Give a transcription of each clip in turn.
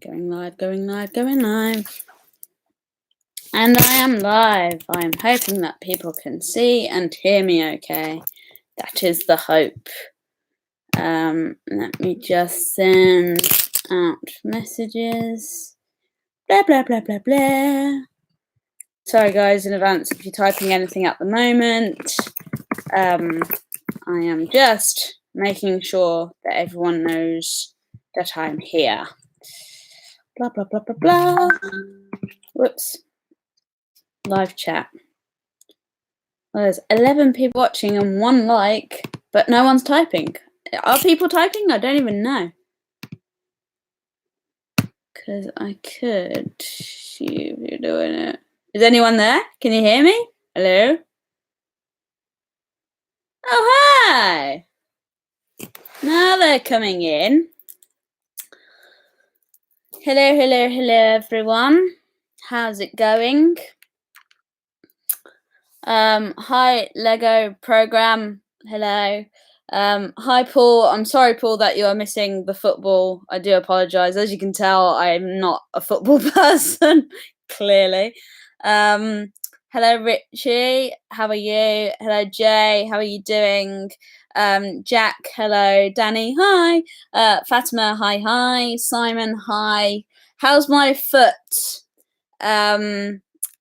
Going live, going live, going live. And I am live. I'm hoping that people can see and hear me okay. That is the hope. Let me just send out messages. Blah, blah, blah, blah, blah. Sorry, guys, in advance if you're typing anything at the moment. I am just making sure that everyone knows that I'm here. Blah, blah, blah, blah, blah. Whoops. Live chat. Well, there's 11 people watching and 1 like, but no one's typing. Are people typing? I don't even know. Because I could see if you're doing it. Is anyone there? Can you hear me? Hello? Oh, hi! Now they're coming in. Hello, hello, hello, everyone. How's it going? Hi, Lego program. Hello. Hi, Paul. I'm sorry, Paul, that you are missing the football. I do apologise. As you can tell, I'm not a football person, clearly. Hello, Richie. How are you? Hello, Jay. How are you doing? Jack. Hello. Danny. Hi. Fatima. Hi. Hi. Simon. Hi. How's my foot?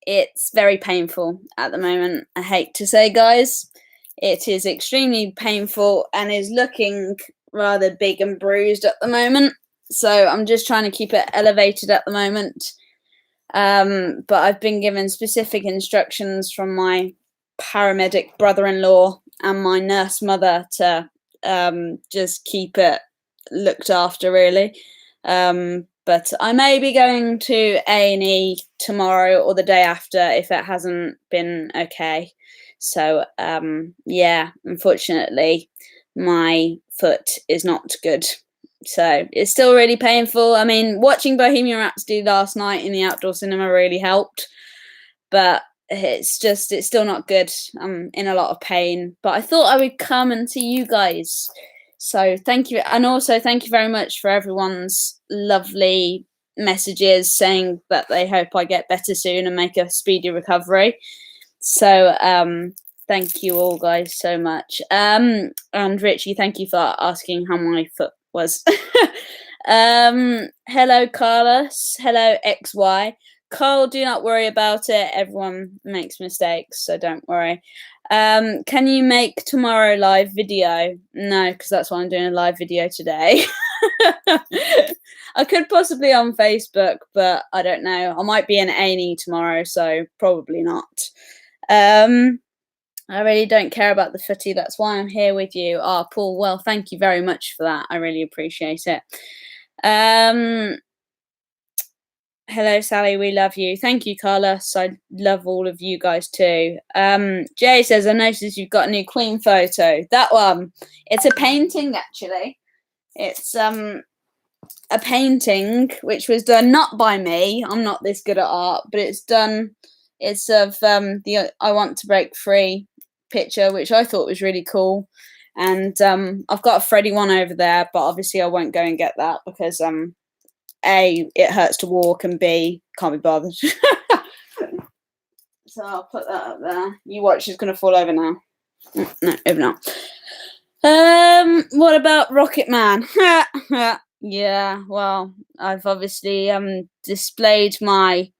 It's very painful at the moment. I hate to say, guys, it is extremely painful and is looking rather big and bruised at the moment. So I'm just trying to keep it elevated at the moment. But I've been given specific instructions from my paramedic brother-in-law and my nurse mother to just keep it looked after, really. But I may be going to A&E tomorrow or the day after if it hasn't been okay. So, yeah, unfortunately, my foot is not good. So it's still really painful. I mean, watching Bohemian Rhapsody last night in the outdoor cinema really helped. But it's still not good. I'm in a lot of pain. But I thought I would come and see you guys. So thank you. And also thank you very much for everyone's lovely messages saying that they hope I get better soon and make a speedy recovery. So thank you all, guys, so much. And Richie, thank you for asking how my foot was. Hello, Carlos. Hello, XY. Carl, do not worry about it. Everyone makes mistakes, so don't worry. Can you make tomorrow live video? No, because that's why I'm doing a live video today. I could possibly on Facebook, but I don't know. I might be in A&E tomorrow, so probably not. I really don't care about the footy. That's why I'm here with you. Oh, Paul, well, thank you very much for that. I really appreciate it. Hello, Sally. We love you. Thank you, Carlos. I love all of you guys too. Jay says, I noticed you've got a new Queen photo. That one. It's a painting, actually. It's a painting which was done not by me. I'm not this good at art, but it's done. It's of the I Want to Break Free picture, which I thought was really cool. And I've got a Freddie one over there, but obviously I won't go and get that because A, it hurts to walk, and B, can't be bothered. So I'll put that up there. You watch, it's going to fall over now. No, over now. What about Rocket Man? Yeah, well, I've obviously displayed my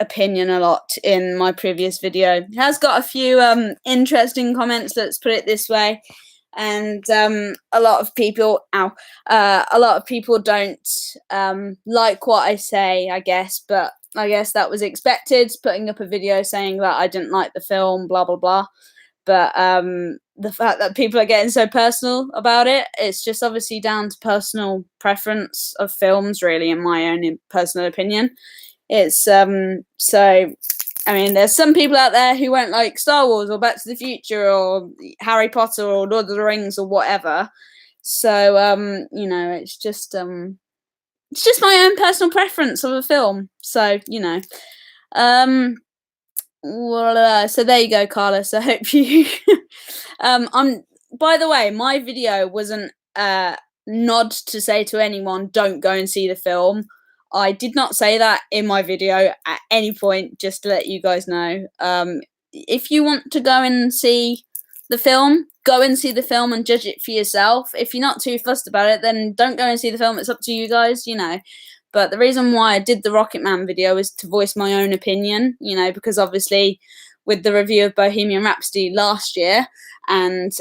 opinion a lot in my previous video. It has got a few interesting comments, let's put it this way. And a lot of people don't like what I say, I guess, but I guess that was expected, putting up a video saying that I didn't like the film, blah blah blah. But the fact that people are getting so personal about it, it's just obviously down to personal preference of films, really, in my own personal opinion. It's so I mean, there's some people out there who won't like Star Wars or Back to the Future or Harry Potter or Lord of the Rings or whatever. So, you know, it's just my own personal preference of a film. So, you know, so there you go, Carlos. I hope you. By the way, my video wasn't nod to say to anyone, don't go and see the film. I did not say that in my video at any point, just to let you guys know. If you want to go and see the film, go and see the film and judge it for yourself. If you're not too fussed about it, then don't go and see the film. It's up to you guys, you know. But the reason why I did the Rocket Man video is to voice my own opinion, you know, because obviously with the review of Bohemian Rhapsody last year, and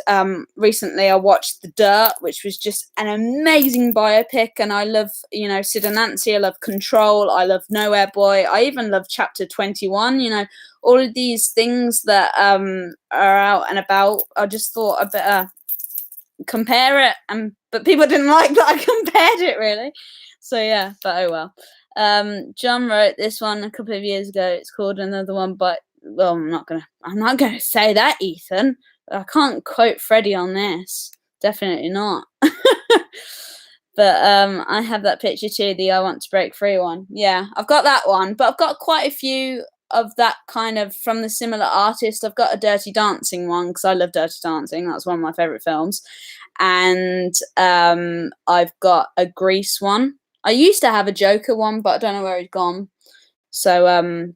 recently I watched The Dirt, which was just an amazing biopic. And I love, you know, Sid and Nancy. I love Control. I love Nowhere Boy. I even love Chapter 21. You know, all of these things that are out and about. I just thought I better compare it, but people didn't like that I compared it, really. So yeah, but oh well. John wrote this one a couple of years ago. It's called Another One, but well, I'm not gonna say that, Ethan. I can't quote Freddie on this. Definitely not. But I have that picture too, the I Want to Break Free one. Yeah, I've got that one, but I've got quite a few of that kind of from the similar artist. I've got a Dirty Dancing one because I love Dirty Dancing. That's one of my favourite films. And I've got a Grease one. I used to have a Joker one, but I don't know where he's gone. So,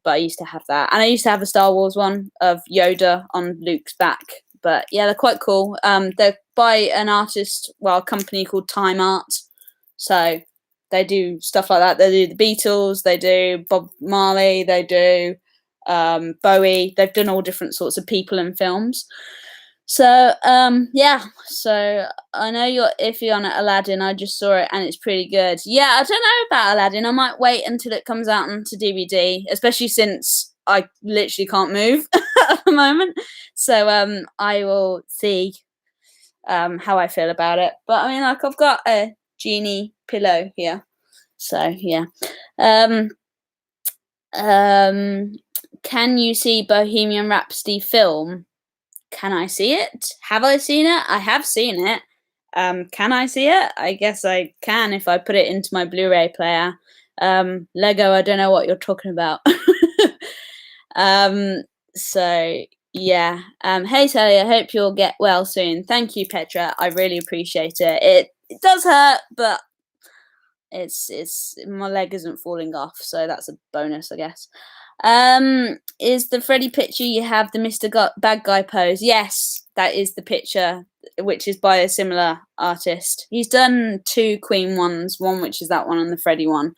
but I used to have that. And I used to have a Star Wars one of Yoda on Luke's back. But yeah, they're quite cool. They're by an artist, well, a company called Time Art. So they do stuff like that. They do the Beatles, they do Bob Marley, they do Bowie. They've done all different sorts of people in films. So yeah, so I know you're iffy on Aladdin. I just saw it and it's pretty good. Yeah, I don't know about Aladdin. I might wait until it comes out onto DVD, especially since I literally can't move at the moment. So I will see how I feel about it. But I mean, like, I've got a genie pillow here. So yeah. Can you see Bohemian Rhapsody film? Can I see it? Have I seen it? I have seen it. Can I see it? I guess I can if I put it into my Blu-ray player. Lego, I don't know what you're talking about. So yeah. Hey Sally, I hope you'll get well soon. Thank you, Petra. I really appreciate it. It does hurt, but it's my leg isn't falling off, so that's a bonus, I guess. Is the Freddie picture you have the bad guy pose? Yes, that is the picture, which is by a similar artist. He's done 2 Queen ones, one which is that one and the Freddie one,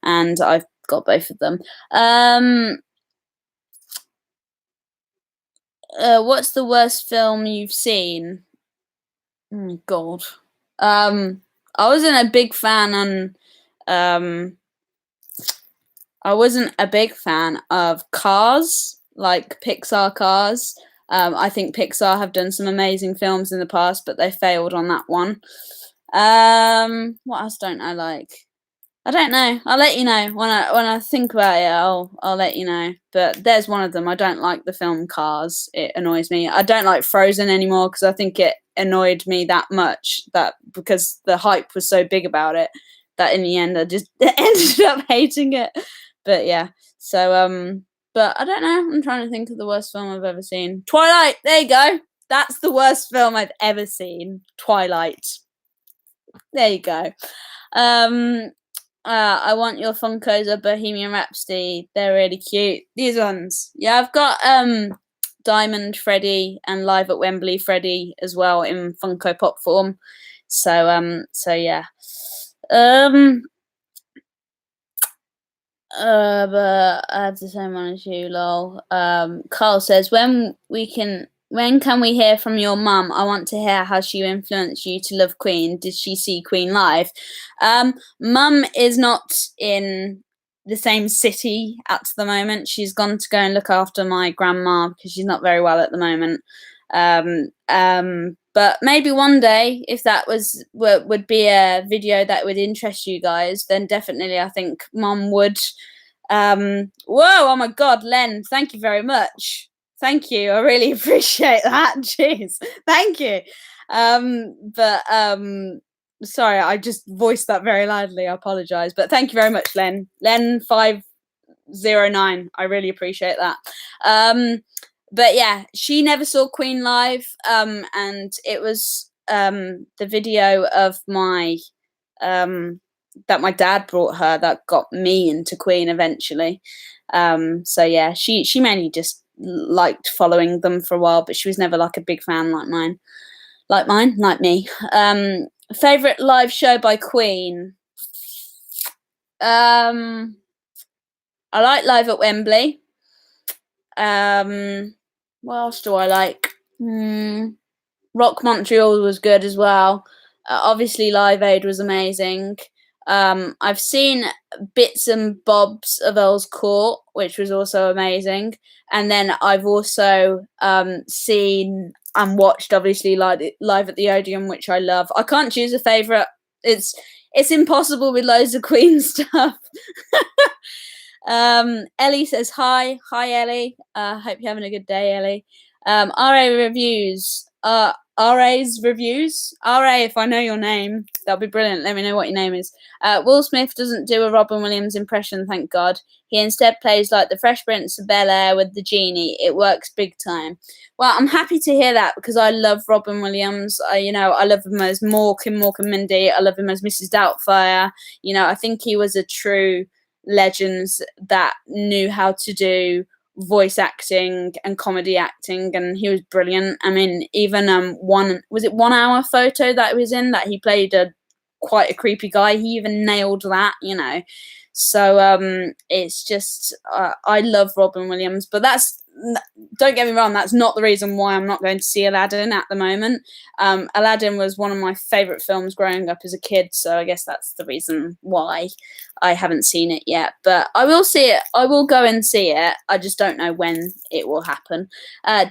and I've got both of them. What's the worst film you've seen? Oh, God. I wasn't a big fan I wasn't a big fan of Cars, like Pixar Cars. I think Pixar have done some amazing films in the past, but they failed on that one. What else don't I like? I don't know. I'll let you know when I think about it. I'll let you know. But there's one of them. I don't like the film Cars. It annoys me. I don't like Frozen anymore because I think it annoyed me that much that because the hype was so big about it that in the end I just ended up hating it. But yeah. So but I don't know. I'm trying to think of the worst film I've ever seen. Twilight. There you go. That's the worst film I've ever seen. Twilight. There you go. I want your Funkos of Bohemian Rhapsody. They're really cute. These ones. Yeah, I've got Diamond Freddie and Live at Wembley Freddie as well in Funko Pop form. So yeah. But I have the same one as you, lol. Carl says, when can we hear from your mum? I want to hear how she influenced you to love Queen. Did she see Queen live? Mum is not in the same city at the moment. She's gone to go and look after my grandma because she's not very well at the moment. But maybe one day, if that would be a video that would interest you guys, then definitely I think Mum would. Whoa! Oh my God, Len! Thank you very much. Thank you. I really appreciate that. Jeez, thank you. Sorry, I just voiced that very loudly. I apologise, but thank you very much, Len. Len509. I really appreciate that. But yeah, she never saw Queen live, and it was the video of my that my dad brought her that got me into Queen eventually. So yeah, she mainly just liked following them for a while, but she was never like a big fan like me. Favorite live show by Queen. I like Live at Wembley. What else do I like? Rock Montreal was good as well. Obviously, Live Aid was amazing. I've seen bits and bobs of Earl's Court, which was also amazing. And then I've also seen and watched, obviously, Live at the Odeon, which I love. I can't choose a favourite. It's impossible with loads of Queen stuff. Ellie says hi. Hi, Ellie. Hope you're having a good day, Ellie. RA reviews. RA's reviews. RA, if I know your name, that'll be brilliant. Let me know what your name is. Will Smith doesn't do a Robin Williams impression, thank God. He instead plays like the Fresh Prince of Bel-Air with the genie. It works big time. Well, I'm happy to hear that because I love Robin Williams. I love him as Mork in Mork and Mindy. I love him as Mrs. Doubtfire. I think he was a true legend that knew how to do voice acting and comedy acting, and he was brilliant. I mean, even 1 hour photo that he was in that he played quite a creepy guy, he even nailed that. So it's just I love Robin Williams, but don't get me wrong, that's not the reason why I'm not going to see Aladdin at the moment. Aladdin was one of my favourite films growing up as a kid, so I guess that's the reason why I haven't seen it yet. But I will see it. I will go and see it. I just don't know when it will happen.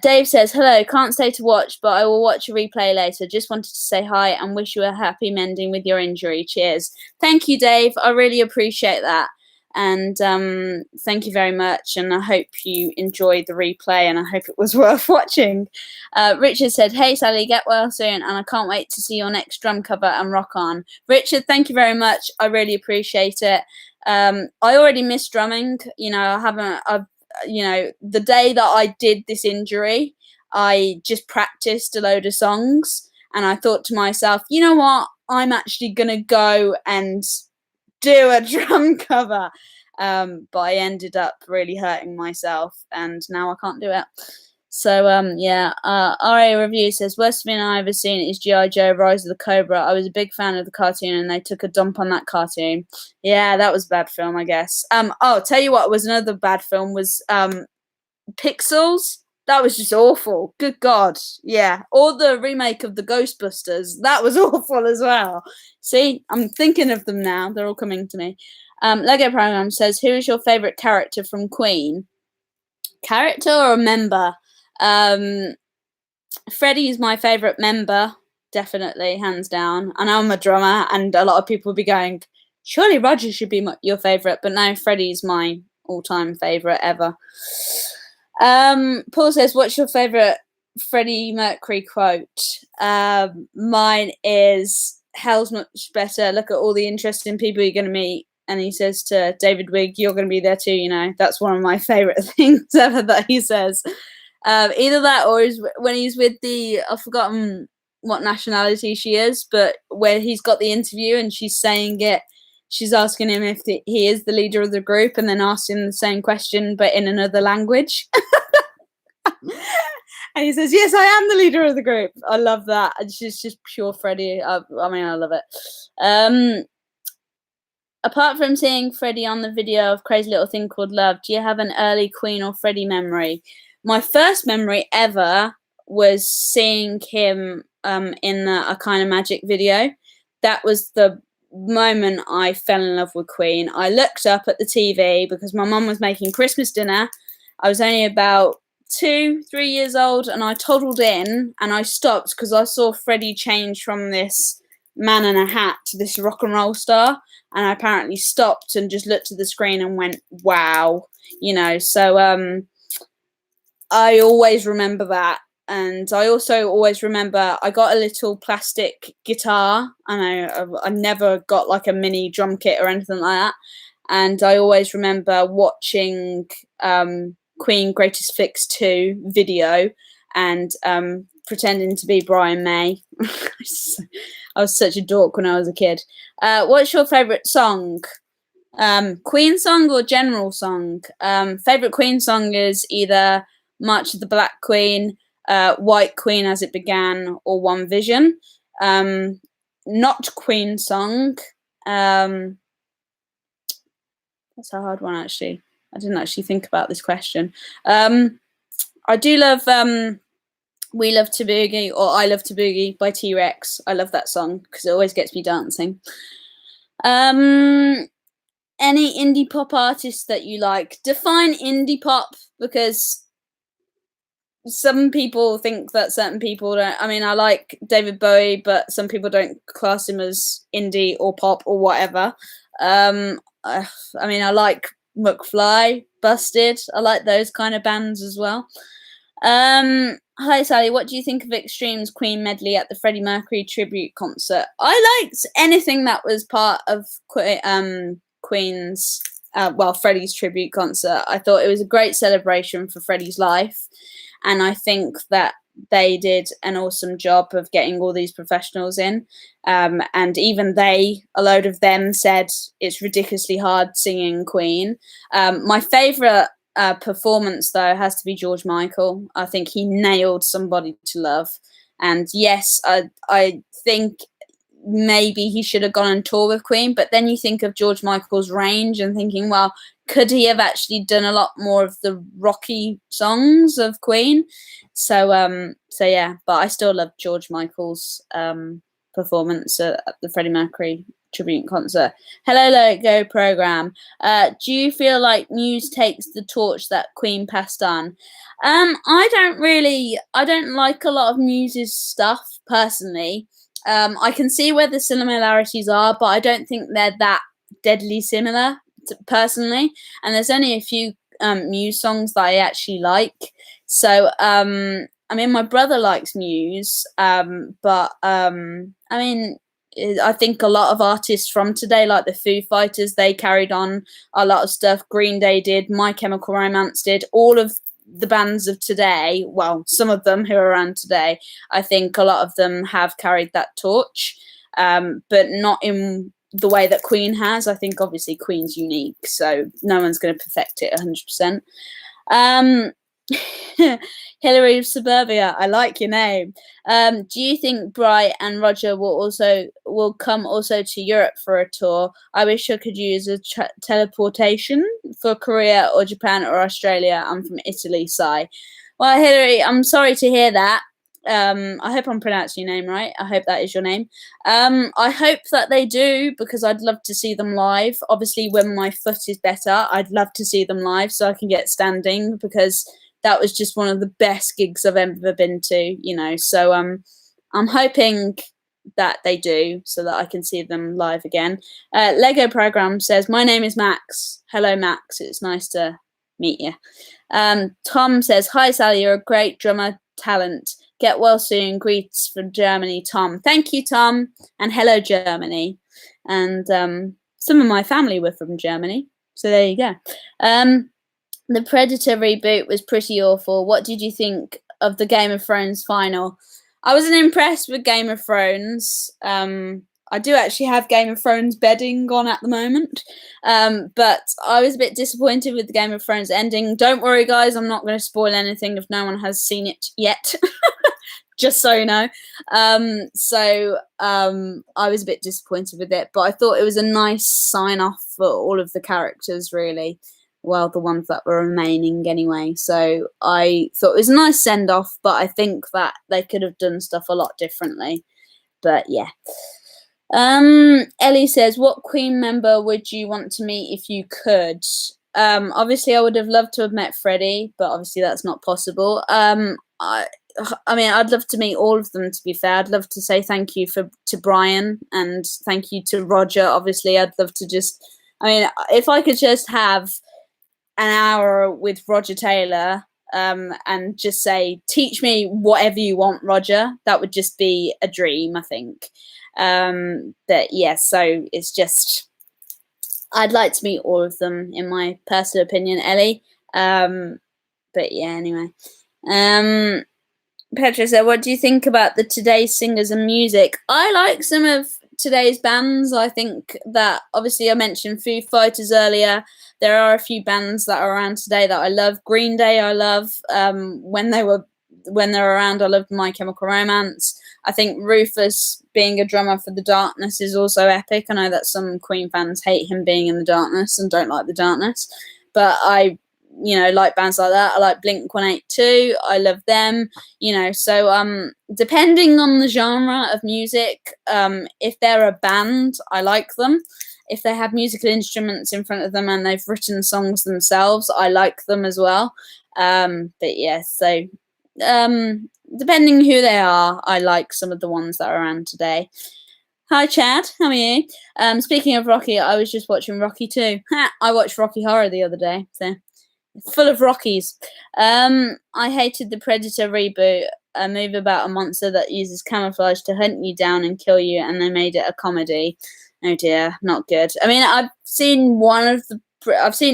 Dave says, hello, can't stay to watch, but I will watch a replay later. Just wanted to say hi and wish you a happy mending with your injury. Cheers. Thank you, Dave. I really appreciate that. And thank you very much, and I hope you enjoyed the replay, and I hope it was worth watching. Richard said, hey Sally, get well soon, and I can't wait to see your next drum cover and rock on. Richard, thank you very much. I really appreciate it. I already miss drumming. The day that I did this injury, I just practiced a load of songs, and I thought to myself, you know what, I'm actually gonna go and do a drum cover, but I ended up really hurting myself, and now I can't do it. So RA review says, worst thing I've ever seen is G.I. Joe Rise of the Cobra. I was a big fan of the cartoon, and they took a dump on that cartoon. Yeah, that was a bad film, I guess. Tell you what was another bad film was Pixels. That was just awful. Good God. Yeah. Or the remake of the Ghostbusters. That was awful as well. See, I'm thinking of them now. They're all coming to me. Lego Program says, who is your favourite character from Queen? Character or member? Freddie is my favourite member. Definitely, hands down. I know I'm a drummer, and a lot of people will be going, surely Roger should be your favourite. But no, Freddie's my all-time favourite ever. Paul says, what's your favourite Freddie Mercury quote? Mine is, hell's much better. Look at all the interesting people you're going to meet. And he says to David Wigg, you're going to be there too, That's one of my favourite things ever that he says. Either that or when he's with I've forgotten what nationality she is, but where he's got the interview and she's saying it, she's asking him if he is the leader of the group, and then asking the same question but in another language. And he says, yes, I am the leader of the group. I love that. It's just pure Freddie. I love it. Apart from seeing Freddie on the video of Crazy Little Thing Called Love, do you have an early Queen or Freddie memory? My first memory ever was seeing him in a Kind of Magic video. That was the moment I fell in love with Queen. I looked up at the TV because my mum was making Christmas dinner. I was only about 2-3 years old, and I toddled in, and I stopped because I saw Freddie change from this man in a hat to this rock and roll star, and I apparently stopped and just looked at the screen and went, wow, so I always remember that. And I also always remember I got a little plastic guitar. I never got like a mini drum kit or anything like that. And I always remember watching Queen Greatest Fix 2 video and pretending to be Brian May. I was such a dork when I was a kid. What's your favourite song? Queen song or general song? Favourite Queen song is either March of the Black Queen, White Queen as It Began, or One Vision. Not Queen song. That's a hard one, actually. I didn't actually think about this question. I do love We Love to Boogie, or I Love to Boogie by T-Rex. I love that song because it always gets me dancing. Any indie pop artists that you like? Define indie pop, because some people think that certain people don't. I mean, I like David Bowie, but some people don't class him as indie or pop or whatever. I mean, I like McFly, Busted. I like those kind of bands as well. Hi Sally, what do you think of Extreme's Queen medley at the Freddie Mercury tribute concert? I liked anything that was part of Queen's, Freddie's tribute concert. I thought it was a great celebration for Freddie's life, and I think that they did an awesome job of getting all these professionals in. And even a load of them said it's ridiculously hard singing Queen. My favourite performance, though, has to be George Michael. I think he nailed Somebody to Love. And yes, I think maybe he should have gone on tour with Queen, but then you think of George Michael's range and thinking, well, could he have actually done a lot more of the rocky songs of Queen? So yeah, but I still love George Michael's performance at the Freddie Mercury tribute concert. Hello Lego program. Do you feel like Muse takes the torch that Queen passed on? I don't like a lot of Muse's stuff personally. I can see where the similarities are, but I don't think they're that deadly similar personally. And there's only a few Muse songs that I actually like. So I mean, my brother likes Muse, but I mean, I think a lot of artists from today, like the Foo Fighters, they carried on a lot of stuff. Green Day did, My Chemical Romance did, all of the bands of today, well, some of them who are around today, I think a lot of them have carried that torch, but not in the way that Queen has. I think obviously Queen's unique, so no one's going to perfect it 100%. Hillary of Suburbia, I like your name. Do you think Bry and Roger will come also to Europe for a tour? I wish I could use a teleportation for Korea or Japan or Australia. I'm from Italy, Sai. Well, Hillary, I'm sorry to hear that. I hope I'm pronouncing your name right. I hope that is your name. I hope that they do, because I'd love to see them live. Obviously, when my foot is better, I'd love to see them live so I can get standing, because that was just one of the best gigs I've ever been to, you know. So I'm hoping that they do, so that I can see them live again. Lego program says, my name is Max. Hello, Max. It's nice to meet you. Tom says, hi, Sally. You're a great drummer talent. Get well soon. Greets from Germany, Tom. Thank you, Tom. And hello, Germany. And some of my family were from Germany. So there you go. The Predator reboot was pretty awful. What did you think of the Game of Thrones final? I wasn't impressed with Game of Thrones. I do actually have Game of Thrones bedding on at the moment. But I was a bit disappointed with the Game of Thrones ending. Don't worry, guys. I'm not going to spoil anything if no one has seen it yet. Just so you know. I was a bit disappointed with it. But I thought it was a nice sign-off for all of the characters, really. Well, the ones that were remaining anyway. So I thought it was a nice send-off, but I think that they could have done stuff a lot differently. But yeah. Ellie says, what Queen member would you want to meet if you could? Obviously, I would have loved to have met Freddie, but obviously that's not possible. I mean, I'd love to meet all of them, to be fair. I'd love to say thank you to Brian and thank you to Roger. Obviously, I'd love to just... I mean, if I could just have an hour with Roger Taylor and just say, teach me whatever you want, Roger, that would just be a dream, I think. But yeah, so it's just, I'd like to meet all of them, in my personal opinion, Ellie. But yeah, anyway. Petra said, what do you think about the today's singers and music? I like some of today's bands. I think that, obviously, I mentioned Foo Fighters earlier. There are a few bands that are around today that I love. Green Day, I love. When they're around, I loved My Chemical Romance. I think Rufus being a drummer for The Darkness is also epic. I know that some Queen fans hate him being in The Darkness and don't like The Darkness, but I like bands like that. I like Blink-182. I love them. So depending on the genre of music, if they're a band, I like them. If they have musical instruments in front of them and they've written songs themselves, I like them as well. But yeah, so depending who they are, I like some of the ones that are around today. Hi Chad, how are you? Speaking of Rocky, I was just watching Rocky 2. I watched Rocky Horror the other day, so full of Rockies. I hated the Predator reboot, a movie about a monster that uses camouflage to hunt you down and kill you, and they made it a comedy. Oh dear, not good. I mean, I've seen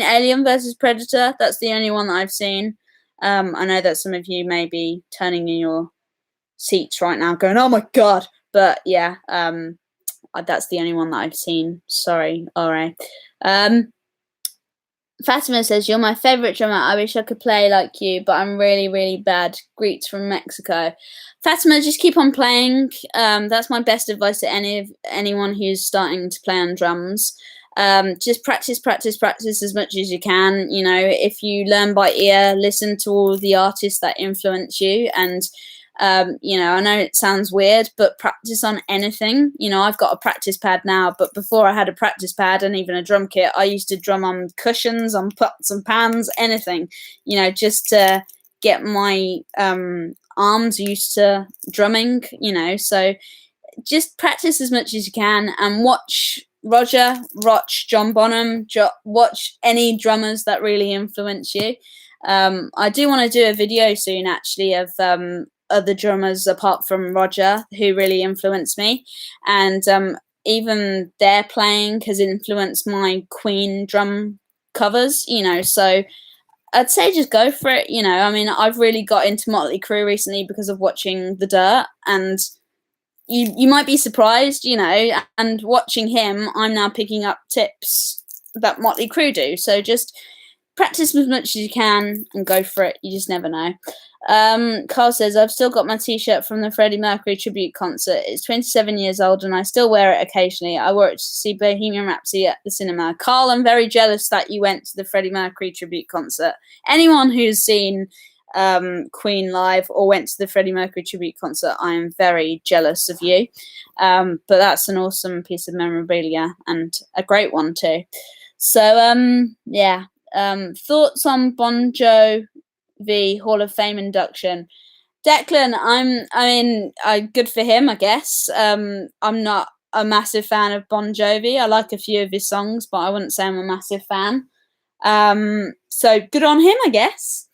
Alien versus Predator. That's the only one that I've seen. I know that some of you may be turning in your seats right now going, oh my god, but yeah, that's the only one that I've seen. Sorry. All right. Fatima says, you're my favourite drummer. I wish I could play like you, but I'm really, really bad. Greets from Mexico. Fatima, just keep on playing. That's my best advice to anyone who's starting to play on drums. Just practice as much as you can. If you learn by ear, listen to all the artists that influence you. And I know it sounds weird, but practice on anything. I've got a practice pad now, but before I had a practice pad and even a drum kit, I used to drum on cushions, on pots and pans, anything, just to get my arms used to drumming, so just practice as much as you can and watch Roger, watch John Bonham, watch any drummers that really influence you. I do want to do a video soon, actually, of other drummers apart from Roger who really influenced me, and even their playing has influenced my Queen drum covers, so I'd say just go for it. I mean, I've really got into Motley Crue recently because of watching The Dirt, and you might be surprised, and watching him, I'm now picking up tips that Motley Crue do. So just practice as much as you can and go for it. You just never know. Carl says, I've still got my t-shirt from the Freddie Mercury tribute concert. It's 27 years old and I still wear it occasionally. I wore it to see Bohemian Rhapsody at the cinema. Carl, I'm very jealous that you went to the Freddie Mercury tribute concert. Anyone who's seen Queen live or went to the Freddie Mercury tribute concert, I am very jealous of you. But that's an awesome piece of memorabilia and a great one too. So yeah. Thoughts on Bon Jovi Hall of Fame induction? Declan, good for him, I guess. I'm not a massive fan of Bon Jovi. I like a few of his songs, but I wouldn't say I'm a massive fan. So good on him, I guess.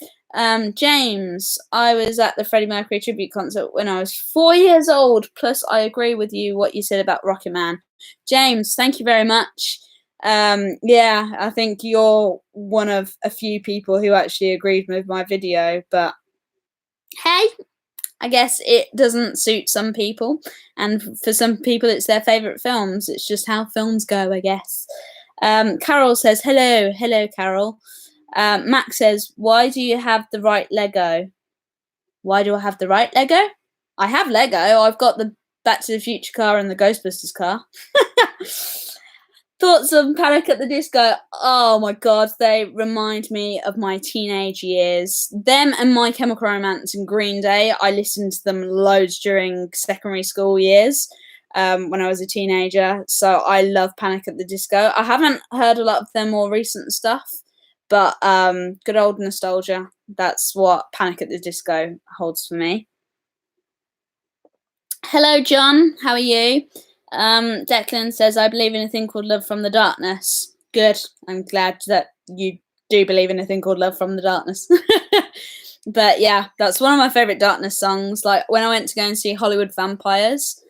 James, I was at the Freddie Mercury tribute concert when I was 4 years old. Plus, I agree with you what you said about Rocket Man. James, thank you very much. Yeah, I think you're one of a few people who actually agreed with my video, but hey, I guess it doesn't suit some people, and for some people it's their favourite films. It's just how films go, I guess. Carol says, hello Carol. Max says, why do you have the right Lego? Why do I have the right Lego? I have Lego. I've got the Back to the Future car and the Ghostbusters car. Thoughts on Panic at the Disco? Oh my god, they remind me of my teenage years. Them and My Chemical Romance and Green Day, I listened to them loads during secondary school years when I was a teenager. So I love Panic at the Disco. I haven't heard a lot of their more recent stuff, but good old nostalgia. That's what Panic at the Disco holds for me. Hello, John. How are you? Declan says, I believe in a thing called Love from the Darkness. Good. I'm glad that you do believe in a thing called Love from the Darkness. But yeah, that's one of my favourite Darkness songs. Like when I went to go and see Hollywood Vampires,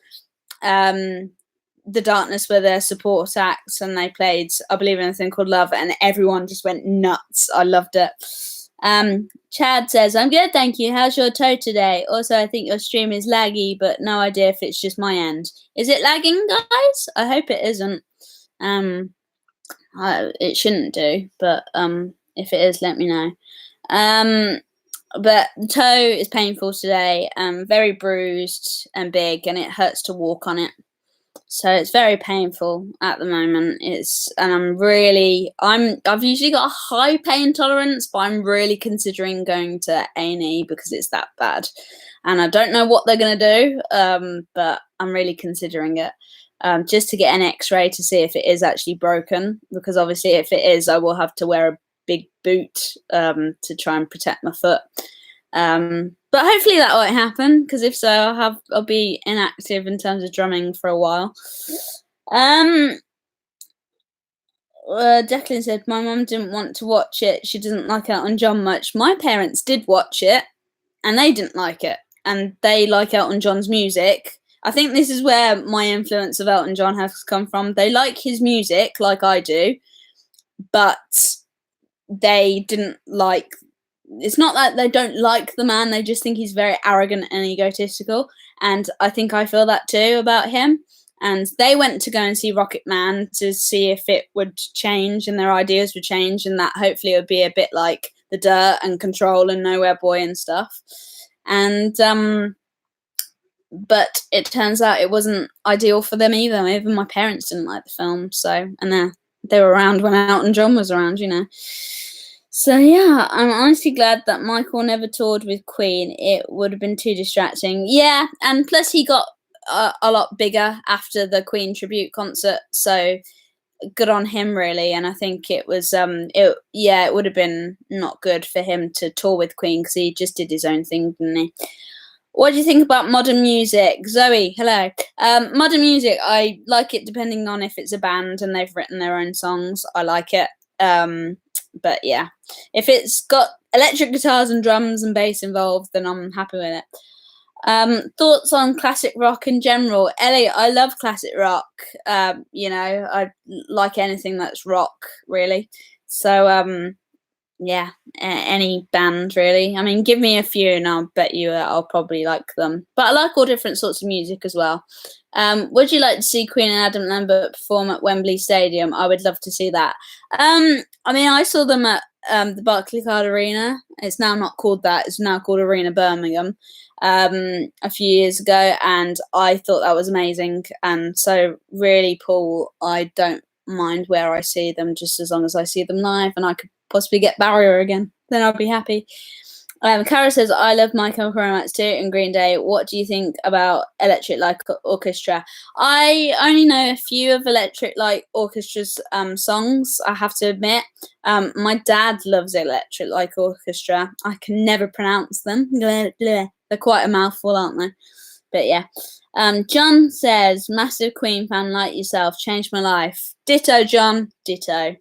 the Darkness were their support acts and they played I Believe in a Thing Called Love and everyone just went nuts. I loved it. Chad says, I'm good, thank you. How's your toe today? Also, I think your stream is laggy, but no idea if it's just my end. Is it lagging, guys? I hope it isn't. It shouldn't do, but if it is, let me know. But the toe is painful today, very bruised and big, and it hurts to walk on it. So it's very painful at the moment. I've usually got a high pain tolerance, but I'm really considering going to A&E because it's that bad. And I don't know what they're going to do, but I'm really considering it. Just to get an x-ray to see if it is actually broken, because obviously if it is, I will have to wear a big boot to try and protect my foot. But hopefully that won't happen, because if so, I'll be inactive in terms of drumming for a while. Declan said, my mum didn't want to watch it. She doesn't like Elton John much. My parents did watch it, and they didn't like it. And they like Elton John's music. I think this is where my influence of Elton John has come from. They like his music, like I do, but they didn't like... It's not that they don't like the man, they just think he's very arrogant and egotistical, and I think I feel that too about him. And they went to go and see Rocket Man to see if it would change and their ideas would change, and that hopefully it would be a bit like The Dirt and Control and Nowhere Boy and stuff. And but it turns out it wasn't ideal for them either. Even my parents didn't like the film, so, and they were around when Elton John was around, you know. So yeah, I'm honestly glad that Michael never toured with Queen. It would have been too distracting. Yeah, and plus he got a lot bigger after the Queen tribute concert, so good on him, really. And I think it was it would have been not good for him to tour with Queen because he just did his own thing, didn't he? What do you think about modern music? Zoe, hello. Modern music, I like it depending on if it's a band and they've written their own songs. I like it. But yeah, if it's got electric guitars and drums and bass involved, then I'm happy with it. Thoughts on classic rock in general? Ellie, I love classic rock. You know, I like anything that's rock, really. So, yeah, any band, really. I mean, give me a few and I'll bet you I'll probably like them. But I like all different sorts of music as well. Would you like to see Queen and Adam Lambert perform at Wembley Stadium? I would love to see that. I mean, I saw them at the Barclaycard Arena. It's now not called that. It's now called Arena Birmingham. A few years ago, and I thought that was amazing. And so, really, Paul, I don't mind where I see them, just as long as I see them live, and I could possibly get Barrier again. Then I'll be happy. Cara says, I love My Chemical Romance too and Green Day. What do you think about Electric Light Orchestra? I only know a few of Electric Light Orchestra's songs, I have to admit. My dad loves Electric Light Orchestra. I can never pronounce them. They're quite a mouthful, aren't they? But yeah. John says, massive Queen fan like yourself, changed my life. Ditto, John. Ditto.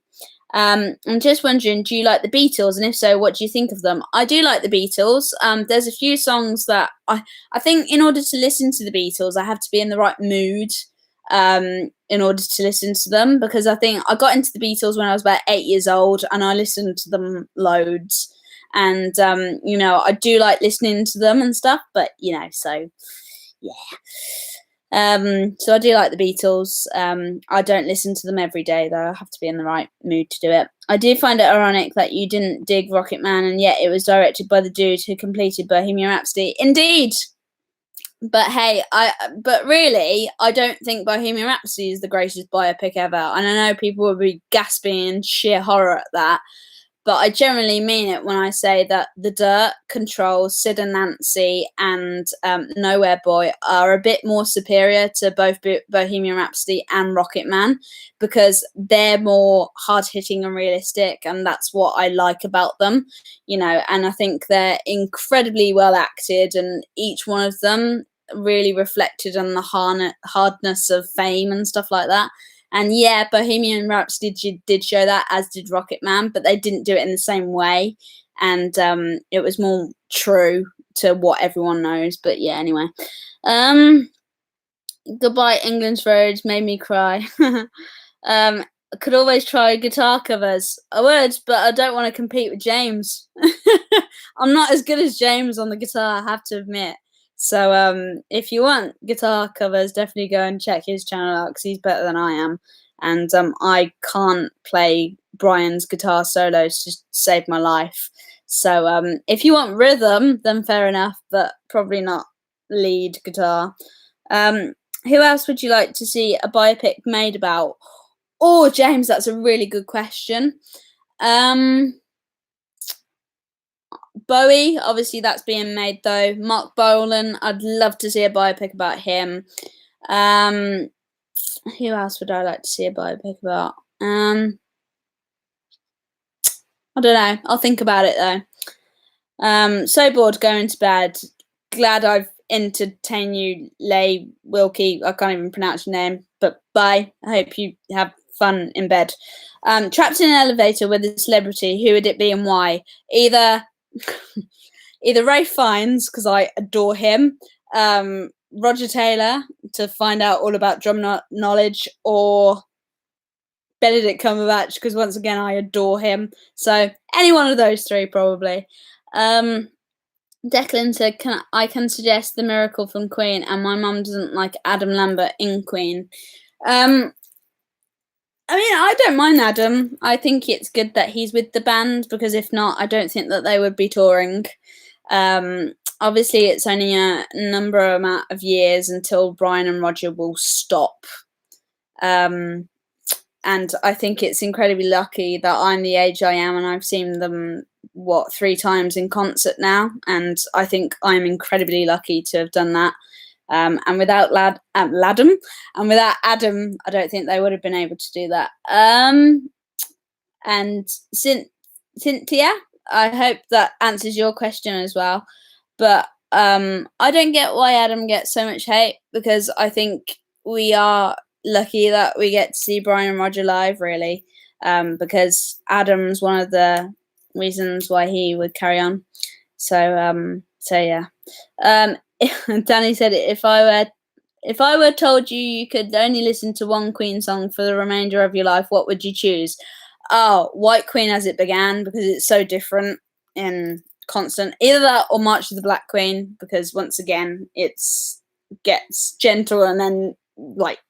I'm just wondering, do you like the Beatles? And if so, what do you think of them? I do like the Beatles. There's a few songs that I think in order to listen to the Beatles, I have to be in the right mood in order to listen to them, because I think I got into the Beatles when I was about 8 years old and I listened to them loads. And, you know, I do like listening to them and stuff, but, you know, so, yeah. So I do like the Beatles. I don't listen to them every day, though. I have to be in the right mood to do it. I do find it ironic that you didn't dig Rocket Man, and yet it was directed by the dude who completed Bohemian Rhapsody. Indeed. But hey, but really, I don't think Bohemian Rhapsody is the greatest biopic ever. And I know people will be gasping in sheer horror at that. But I generally mean it when I say that The Dirt, Control, Sid and Nancy, and Nowhere Boy are a bit more superior to both Bohemian Rhapsody and Rocket Man, because they're more hard-hitting and realistic, and that's what I like about them, you know. And I think they're incredibly well acted, and each one of them really reflected on the hardness of fame and stuff like that. And yeah, Bohemian Rhapsody did show that, as did Rocket Man, but they didn't do it in the same way. And it was more true to what everyone knows. But yeah, anyway. Goodbye, England's Roads made me cry. I could always try guitar covers. I would, but I don't want to compete with James. I'm not as good as James on the guitar, I have to admit. So if you want guitar covers, definitely go and check his channel out because he's better than I am. And I can't play Brian's guitar solos to save my life. So if you want rhythm, then fair enough, but probably not lead guitar. Who else would you like to see a biopic made about? Oh, James, that's a really good question. Bowie, obviously that's being made though. Mark Bolan, I'd love to see a biopic about him. Who else would I like to see a biopic about? I don't know. I'll think about it though. So bored going to bed. Glad I've entertained you, Leigh Wilkie. I can't even pronounce your name, but bye. I hope you have fun in bed. Trapped in an elevator with a celebrity, who would it be and why? Either Ralph Fiennes, because I adore him, Roger Taylor to find out all about drum knowledge, or Benedict Cumberbatch because once again I adore him. So any one of those three probably. Declan said, I can suggest The Miracle from Queen, and my mum doesn't like Adam Lambert in Queen. I mean, I don't mind Adam. I think it's good that he's with the band, because if not, I don't think that they would be touring. Obviously, it's only a amount of years until Brian and Roger will stop. And I think it's incredibly lucky that I'm the age I am and I've seen them, 3 times in concert now. And I think I'm incredibly lucky to have done that. And without Adam, I don't think they would have been able to do that. And Cynthia, I hope that answers your question as well. But I don't get why Adam gets so much hate, because I think we are lucky that we get to see Brian and Roger live, really, because Adam's one of the reasons why he would carry on. So yeah. Danny said, if I were told you could only listen to one Queen song for the remainder of your life, what would you choose? Oh, White Queen As It Began, because it's so different in constant. Either that or March of the Black Queen, because once again it's gets gentle and then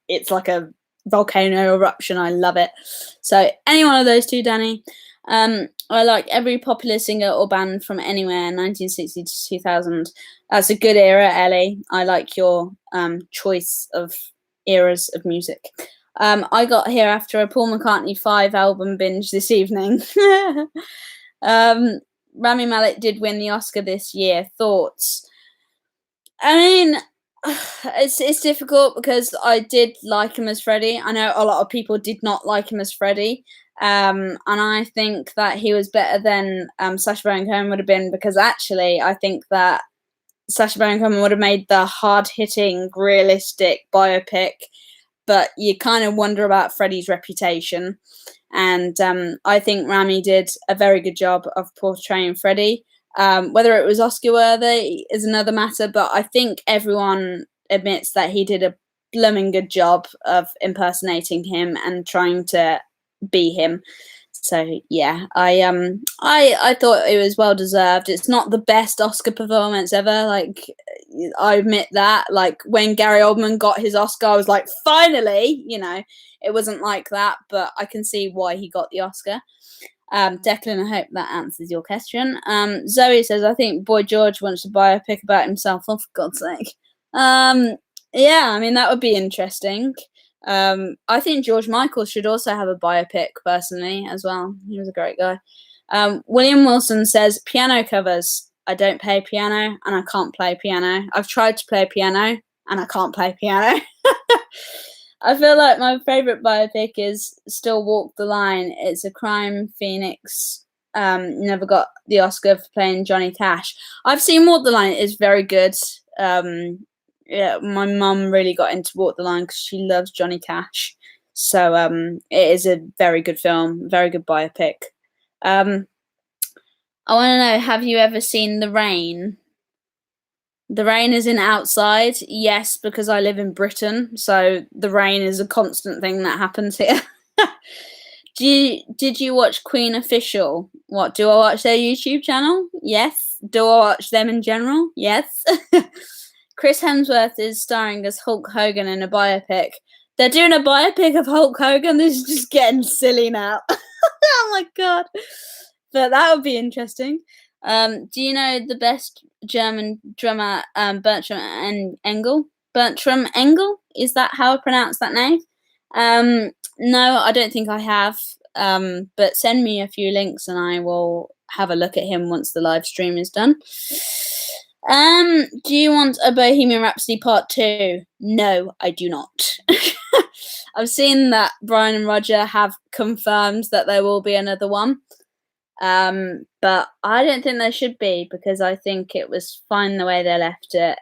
it's like a volcano eruption. I love it. So any one of those two, Danny. I like every popular singer or band from anywhere, 1960 to 2000. That's a good era, Ellie. I like your choice of eras of music. I got here after a Paul McCartney 5 album binge this evening. Rami Malek did win the Oscar this year. Thoughts? I mean, it's difficult because I did like him as Freddie. I know a lot of people did not like him as Freddie. And I think that he was better than Sacha Baron Cohen would have been, because actually I think that Sacha Baron Cohen would have made the hard-hitting, realistic biopic, but you kind of wonder about Freddie's reputation. And I think Rami did a very good job of portraying Freddie. Whether it was Oscar-worthy is another matter, but I think everyone admits that he did a blooming good job of impersonating him and trying to be him. So yeah, I thought it was well deserved. It's not the best Oscar performance ever. Like, I admit that. Like, when Gary Oldman got his Oscar, I was like, finally, it wasn't like that, but I can see why he got the Oscar. Declan, I hope that answers your question. Zoe says, I think Boy George wants to biopic about himself. Oh, for God's sake. Yeah, I mean, that would be interesting. I think George Michael should also have a biopic, personally, as well. He was a great guy. William Wilson says, piano covers. I don't play piano and I can't play piano. I've tried to play piano and I can't play piano. I feel like my favourite biopic is Still Walk the Line. It's a crime Phoenix. Never got the Oscar for playing Johnny Cash. I've seen Walk the Line. It's very good. Yeah, my mum really got into Walk the Line because she loves Johnny Cash. So it is a very good film, very good biopic. I want to know, have you ever seen The Rain? The rain is in Outside. Yes, because I live in Britain, so the rain is a constant thing that happens here. Did you watch Queen Official? What, do I watch their YouTube channel? Yes. Do I watch them in general? Yes. Chris Hemsworth is starring as Hulk Hogan in a biopic. They're doing a biopic of Hulk Hogan. This is just getting silly now. Oh my god. But that would be interesting. Do you know the best German drummer, Bertram Engel? Bertram Engel? Is that how I pronounce that name? No, I don't think I have. But send me a few links and I will have a look at him once the live stream is done. Do you want a Bohemian Rhapsody Part 2? No, I do not. I've seen that Brian and Roger have confirmed that there will be another one. But I don't think there should be, because I think it was fine the way they left it.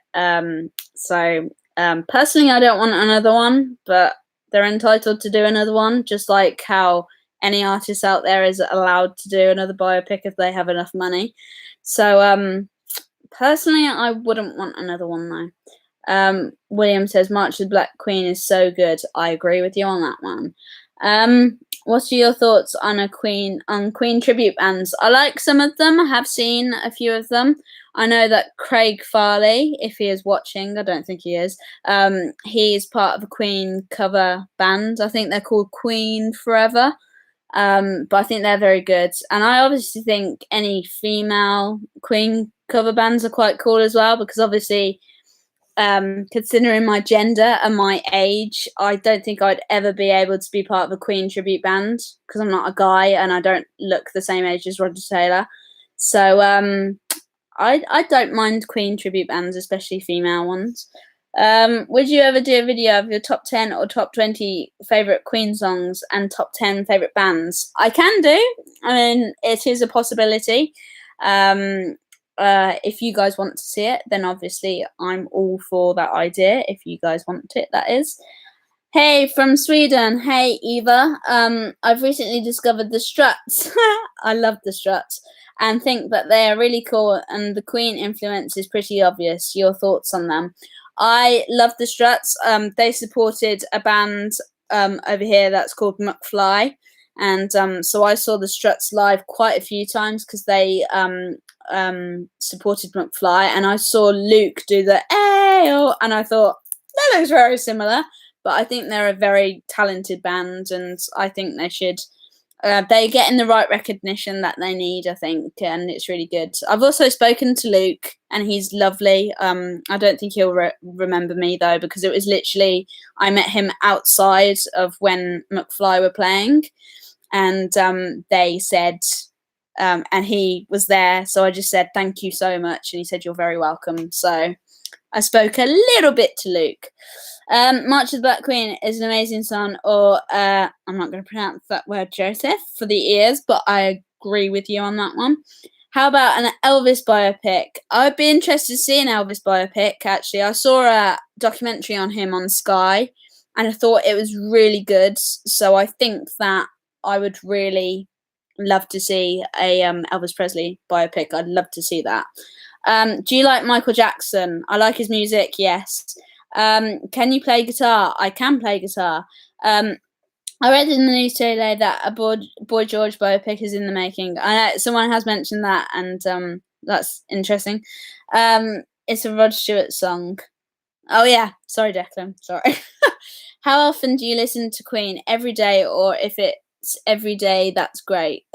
Personally, I don't want another one, but they're entitled to do another one, just like how any artist out there is allowed to do another biopic if they have enough money. So, personally, I wouldn't want another one though. William says March of the Black Queen is so good. I agree with you on that one. What are your thoughts on Queen tribute bands? I like some of them. I have seen a few of them. I know that Craig Farley, if he is watching, I don't think he is, he's part of a Queen cover band. I think they're called Queen Forever. But I think they're very good. And I obviously think any female Queen cover bands are quite cool as well, because obviously, considering my gender and my age, I don't think I'd ever be able to be part of a Queen tribute band, because I'm not a guy and I don't look the same age as Roger Taylor. So I don't mind Queen tribute bands, especially female ones. Would you ever do a video of your top 10 or top 20 favourite Queen songs and top 10 favourite bands? I can do. I mean, it is a possibility. If you guys want to see it, then obviously I'm all for that idea. If you guys want it, that is. Hey, from Sweden. Hey, Eva. I've recently discovered the Struts. I love the Struts and think that they are really cool, and the Queen influence is pretty obvious. Your thoughts on them? I love the Struts. They supported a band over here that's called McFly. And so I saw the Struts live quite a few times because they supported McFly. And I saw Luke do the "Ayo," and I thought, that looks very similar. But I think they're a very talented band, and I think they should... they're getting the right recognition that they need, I think, and it's really good. I've also spoken to Luke, and he's lovely. I don't think he'll remember me, though, because it was literally... I met him outside of when McFly were playing, and they said... and he was there, so I just said, thank you so much, and he said, you're very welcome. So I spoke a little bit to Luke. March of the Black Queen is an amazing song, or I'm not going to pronounce that word, Joseph, for the ears, but I agree with you on that one. How about an Elvis biopic? I'd be interested to see an Elvis biopic, actually. I saw a documentary on him on Sky, and I thought it was really good, so I think that I would really love to see a Elvis Presley biopic. I'd love to see that. Do you like Michael Jackson? I like his music, yes. Can you play guitar? I can play guitar. I read in the news today that a Boy George biopic is in the making. I know someone has mentioned that, and that's interesting. It's a Rod Stewart song. Oh yeah, sorry Declan, sorry. How often do you listen to Queen? Every day, or if it's every day, that's great.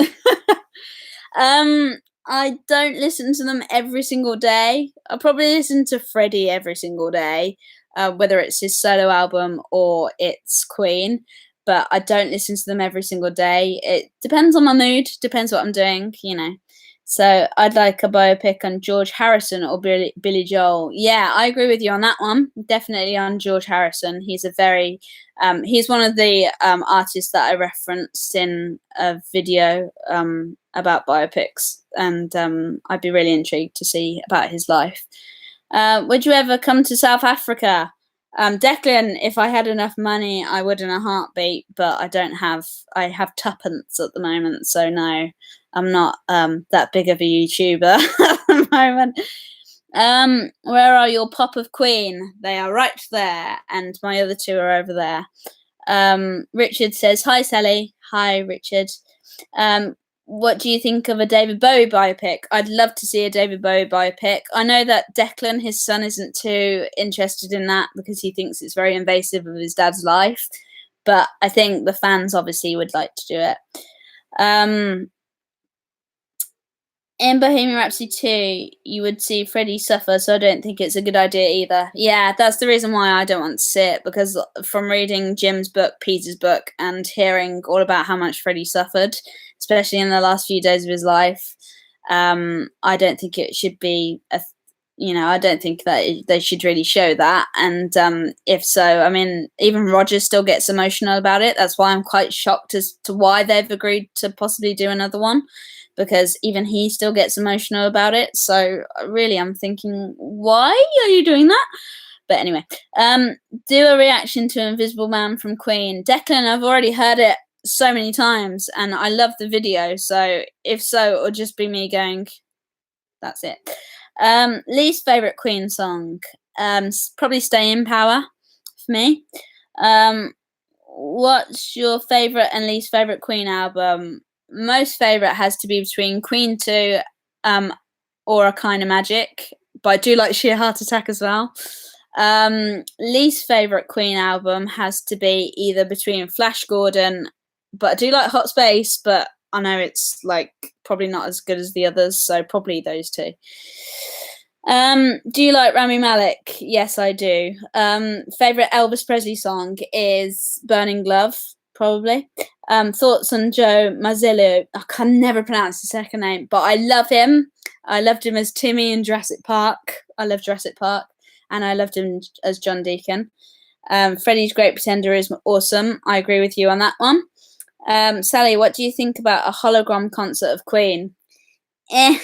I don't listen to them every single day. I probably listen to Freddie every single day, whether it's his solo album or it's Queen, but I don't listen to them every single day. It depends on my mood, depends what I'm doing, you know. So I'd like a biopic on George Harrison or Billy Joel. Yeah, I agree with you on that one. Definitely on George Harrison. He's a very, he's one of the artists that I referenced in a video about biopics, and I'd be really intrigued to see about his life. Would you ever come to South Africa? Declan, if I had enough money, I would in a heartbeat, but I don't have... I have tuppence at the moment, so no, I'm not that big of a YouTuber at the moment. Where are your Pop of Queen? They are right there, and my other two are over there. Richard says, hi Sally. Hi, Richard. What do you think of a David Bowie biopic? I'd love to see a David Bowie biopic. I know that Declan, his son, isn't too interested in that because he thinks it's very invasive of his dad's life. But I think the fans obviously would like to do it. In Bohemian Rhapsody 2, you would see Freddie suffer, so I don't think it's a good idea either. Yeah, that's the reason why I don't want to see it, because from reading Jim's book, Peter's book, and hearing all about how much Freddie suffered, especially in the last few days of his life, I don't think it should be I don't think that they should really show that. And if so, I mean, even Roger still gets emotional about it. That's why I'm quite shocked as to why they've agreed to possibly do another one, because even he still gets emotional about it. So really, I'm thinking, why are you doing that? But anyway, do a reaction to Invisible Man from Queen. Declan, I've already heard it so many times, and I love the video. So if so, it'll just be me going, that's it. Least favourite Queen song? Probably Stay in Power for me. What's your favourite and least favourite Queen album? Most favourite has to be between Queen 2 or A Kind of Magic, but I do like Sheer Heart Attack as well. Least favourite Queen album has to be either between Flash Gordon, but I do like Hot Space, but I know it's like probably not as good as the others, so probably those two. Do you like Rami Malek? Yes, I do. Favorite Elvis Presley song is Burning Love, probably. Thoughts on Joe Mazzello? I can never pronounce his second name, but I love him. I loved him as Timmy in Jurassic Park. I love Jurassic Park, and I loved him as John Deacon. Freddie's Great Pretender is awesome. I agree with you on that one. Sally, what do you think about a hologram concert of Queen? I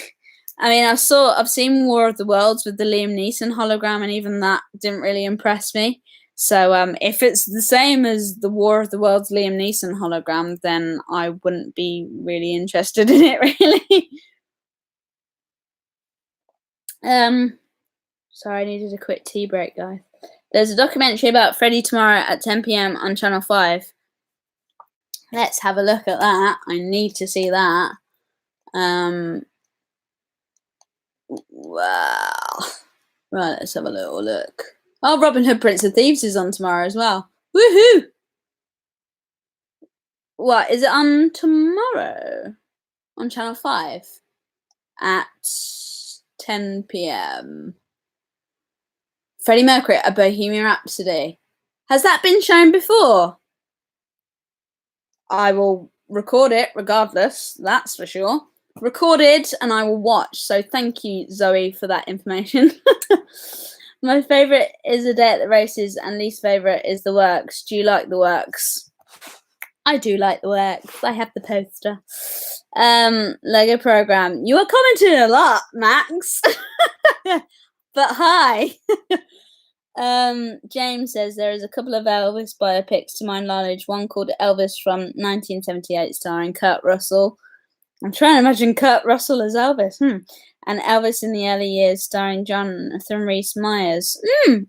mean, I've seen War of the Worlds with the Liam Neeson hologram, and even that didn't really impress me. So if it's the same as the War of the Worlds Liam Neeson hologram, then I wouldn't be really interested in it, really. Sorry, I needed a quick tea break, guys. There's a documentary about Freddie tomorrow at 10 p.m. on Channel 5. Let's have a look at that. I need to see that. Wow. Right, let's have a little look. Oh, Robin Hood, Prince of Thieves is on tomorrow as well. Woohoo! What, is it on tomorrow? On Channel 5? At 10 p.m. Freddie Mercury, A Bohemian Rhapsody. Has that been shown before? I will record it regardless, that's for sure. Recorded, and I will watch. So thank you, Zoe, for that information. My favourite is A Day at the Races, and least favourite is The Works. Do you like The Works? I do like The Works. I have the poster. Lego Program. You are commenting a lot, Max. But hi. James says there is a couple of Elvis biopics to my knowledge. One called Elvis from 1978, starring Kurt Russell. I'm trying to imagine Kurt Russell as Elvis. And Elvis in the Early Years, starring Jonathan Rhys Meyers.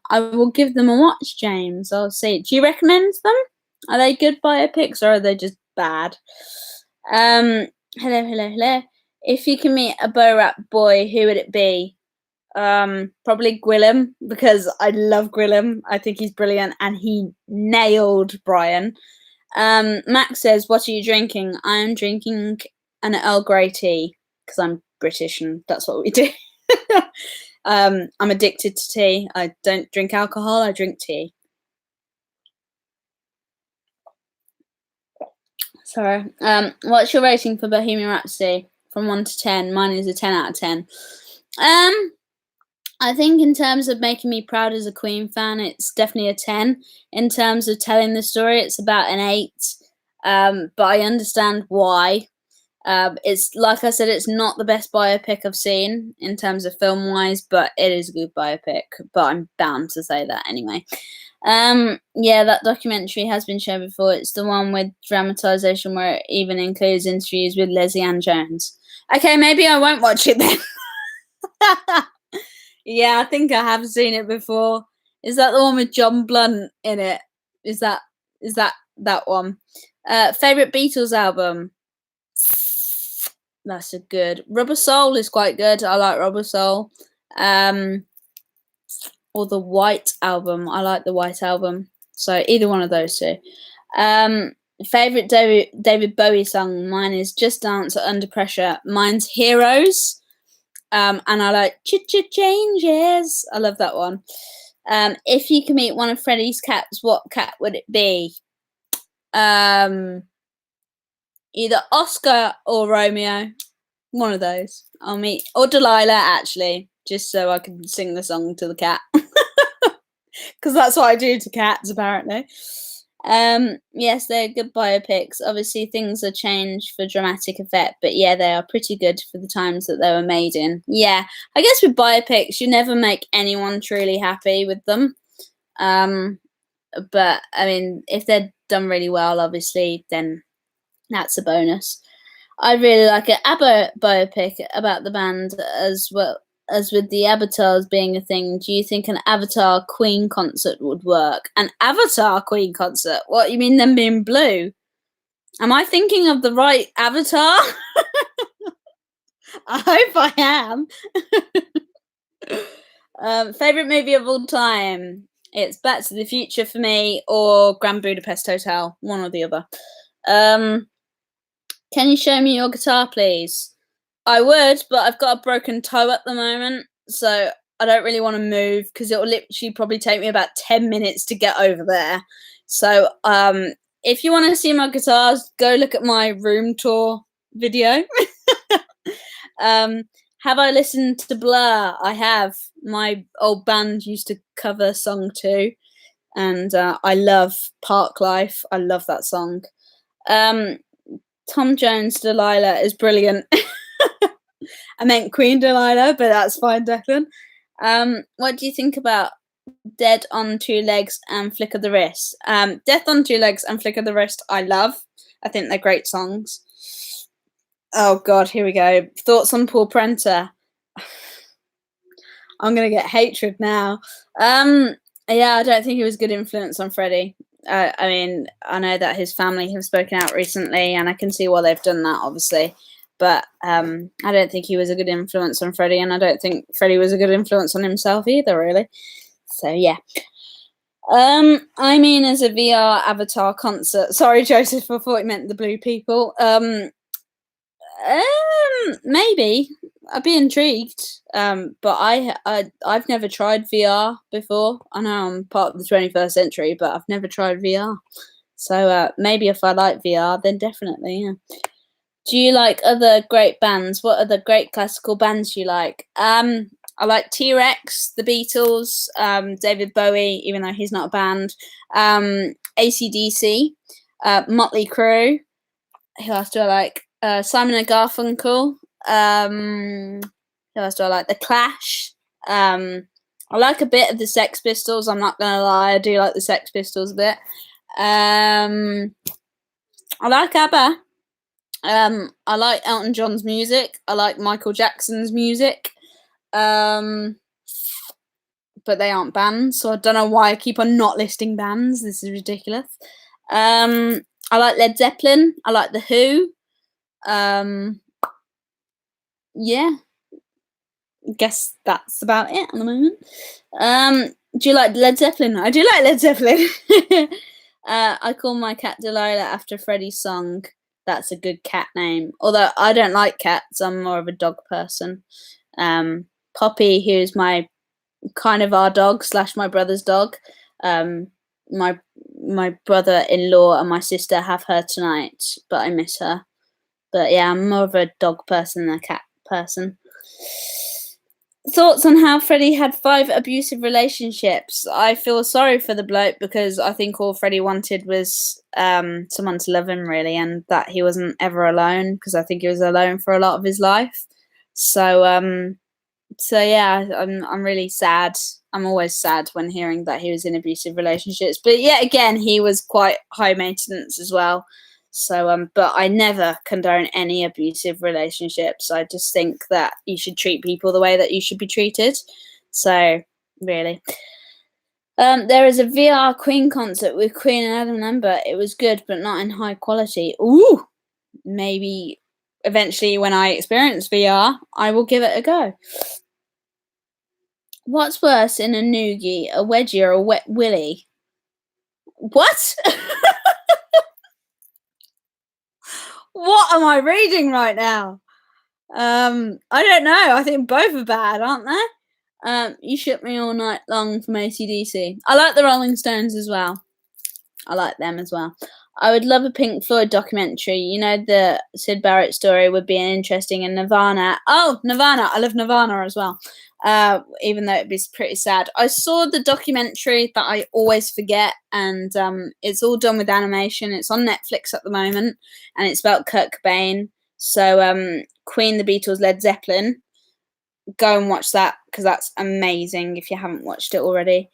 I will give them a watch, James. I'll see. Do you recommend them? Are they good biopics, or are they just bad? Hello. If you can meet a Bo Rap boy, who would it be? Probably Gwillem, because I love Gwillem. I think he's brilliant, and he nailed Brian. Max says, what are you drinking? I am drinking an Earl Grey tea, because I'm British and that's what we do. I'm addicted to tea. I don't drink alcohol, I drink tea. Sorry. What's your rating for Bohemian Rhapsody from 1 to 10? Mine is a 10 out of 10. I think in terms of making me proud as a Queen fan, it's definitely a 10. In terms of telling the story, it's about an 8. But I understand why. It's like I said, it's not the best biopic I've seen in terms of film-wise, but it is a good biopic. But I'm bound to say that anyway. Yeah, that documentary has been shown before. It's the one with dramatization where it even includes interviews with Leslie Ann Jones. Okay, maybe I won't watch it then. Yeah, I think I have seen it before. Is that the one with John Blunt in it? Is that one? Favorite Beatles album? That's a good. Rubber Soul is quite good. I like Rubber Soul. Or the White Album. I like the White Album. So either one of those two. Favorite David Bowie song? Mine is Just Dance or Under Pressure. Mine's Heroes. And I like Changes. I love that one. If you can meet one of Freddie's cats, what cat would it be? Either Oscar or Romeo. One of those. I'll meet. Or Delilah, actually. Just so I can sing the song to the cat. Because that's what I do to cats, apparently. Yes, they're good biopics. Obviously, things are changed for dramatic effect, but yeah, they are pretty good for the times that they were made in. Yeah, I guess with biopics, you never make anyone truly happy with them. But I mean, if they're done really well, obviously, then that's a bonus. I really like an ABBA biopic about the band as well. As with the avatars being a thing, do you think an Avatar Queen concert would work? An Avatar Queen concert? What, you mean them being blue? Am I thinking of the right Avatar? I hope I am. Favorite movie of all time? It's Back to the Future for me, or Grand Budapest Hotel, one or the other. Can you show me your guitar, please? I would, but I've got a broken toe at the moment, so I don't really want to move because it will literally probably take me about 10 minutes to get over there. So if you want to see my guitars, go look at my room tour video. Have I listened to Blur? I have. My old band used to cover Song 2, and I love Park Life. I love that song. Tom Jones' Delilah is brilliant. I meant Queen Delilah, but that's fine, Declan. What do you think about Dead on Two Legs and Flick of the Wrist? Death on Two Legs and Flick of the Wrist, I love. I think they're great songs. Oh, God, here we go. Thoughts on Paul Prenter? I'm going to get hatred now. Yeah, I don't think he was a good influence on Freddie. I mean, I know that his family have spoken out recently, and I can see why they've done that, obviously. But I don't think he was a good influence on Freddie, and I don't think Freddie was a good influence on himself either, really. So, yeah. I mean, as a VR Avatar concert. Sorry, Joseph, I thought you meant the blue people. Maybe. I'd be intrigued. But I've never tried VR before. I know I'm part of the 21st century, but I've never tried VR. So maybe if I like VR, then definitely, yeah. Do you like other great bands? What other great classical bands do you like? I like T-Rex, the Beatles, David Bowie, even though he's not a band, AC/DC, Motley Crue. Who else do I like? Simon and Garfunkel. Who else do I like? The Clash. I like a bit of the Sex Pistols. I'm not going to lie. I do like the Sex Pistols a bit. I like ABBA. I like Elton John's music. I like Michael Jackson's music. But they aren't bands, so I don't know why I keep on not listing bands. This is ridiculous. I like Led Zeppelin. I like The Who. Yeah. I guess that's about it at the moment. Do you like Led Zeppelin? I do like Led Zeppelin. I call my cat Delilah after Freddie's song. That's a good cat name. Although I don't like cats, I'm more of a dog person. Poppy, who's my kind of our dog / my brother's dog. My brother-in-law and my sister have her tonight, but I miss her. But yeah, I'm more of a dog person than a cat person. Thoughts on how Freddie had 5 abusive relationships? I feel sorry for the bloke because I think all Freddie wanted was someone to love him, really, and that he wasn't ever alone, because I think he was alone for a lot of his life. So yeah, I'm really sad. I'm always sad when hearing that he was in abusive relationships. But yet again, he was quite high maintenance as well. So, but I never condone any abusive relationships. I just think that you should treat people the way that you should be treated. So, really. There is a VR Queen concert with Queen and Adam Lambert. It was good, but not in high quality. Ooh, maybe eventually when I experience VR, I will give it a go. What's worse in a noogie, a wedgie or a wet willy? What? What am I reading right now? I don't know. I think both are bad, aren't they? You Shook Me All Night Long from AC/DC. I like the Rolling Stones as well. I like them as well. I would love a Pink Floyd documentary. You know, the Syd Barrett story would be interesting. And Nirvana. Oh, Nirvana. I love Nirvana as well. Even though it'd be pretty sad. I saw the documentary that I always forget, and it's all done with animation. It's on Netflix at the moment, and it's about Kurt Cobain. So, Queen, the Beatles, Led Zeppelin. Go and watch that because that's amazing if you haven't watched it already.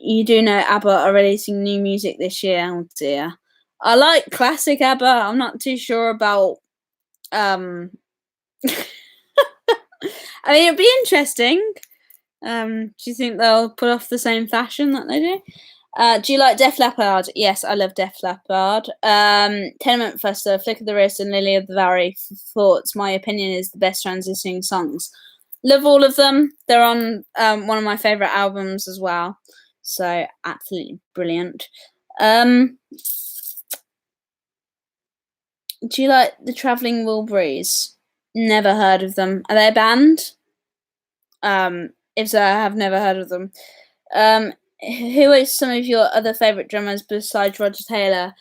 You do know ABBA are releasing new music this year. Oh dear. I like classic ABBA. I'm not too sure about I mean, it'd be interesting. Do you think they'll put off the same fashion that they do? Do you like Def Leppard? Yes, I love Def Leppard. Tenement Fester, Flick of the Wrist, and Lily of the Valley. Thoughts. My opinion is the best transitioning songs. Love all of them. They're on one of my favourite albums as well. So absolutely brilliant. Do you like the Travelling Wilburys? Never heard of them. Are they a band? If so, I have never heard of them. Who is some of your other favourite drummers besides Roger Taylor?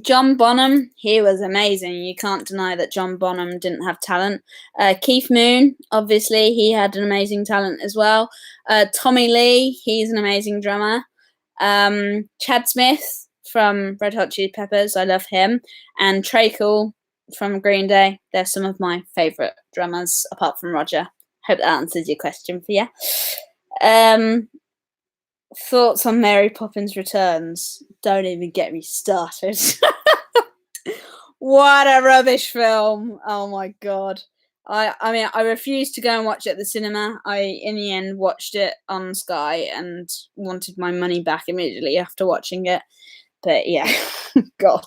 John Bonham, he was amazing. You can't deny that John Bonham didn't have talent. Keith Moon, obviously, he had an amazing talent as well. Tommy Lee, he's an amazing drummer. Chad Smith from Red Hot Chili Peppers, I love him. And Trey Cool from Green Day, they're some of my favourite drummers, apart from Roger. Hope that answers your question for you. Thoughts on Mary Poppins Returns? Don't even get me started. What a rubbish film. Oh my god. I mean, I refused to go and watch it at the cinema. I, in the end, watched it on Sky and wanted my money back immediately after watching it. But yeah, God.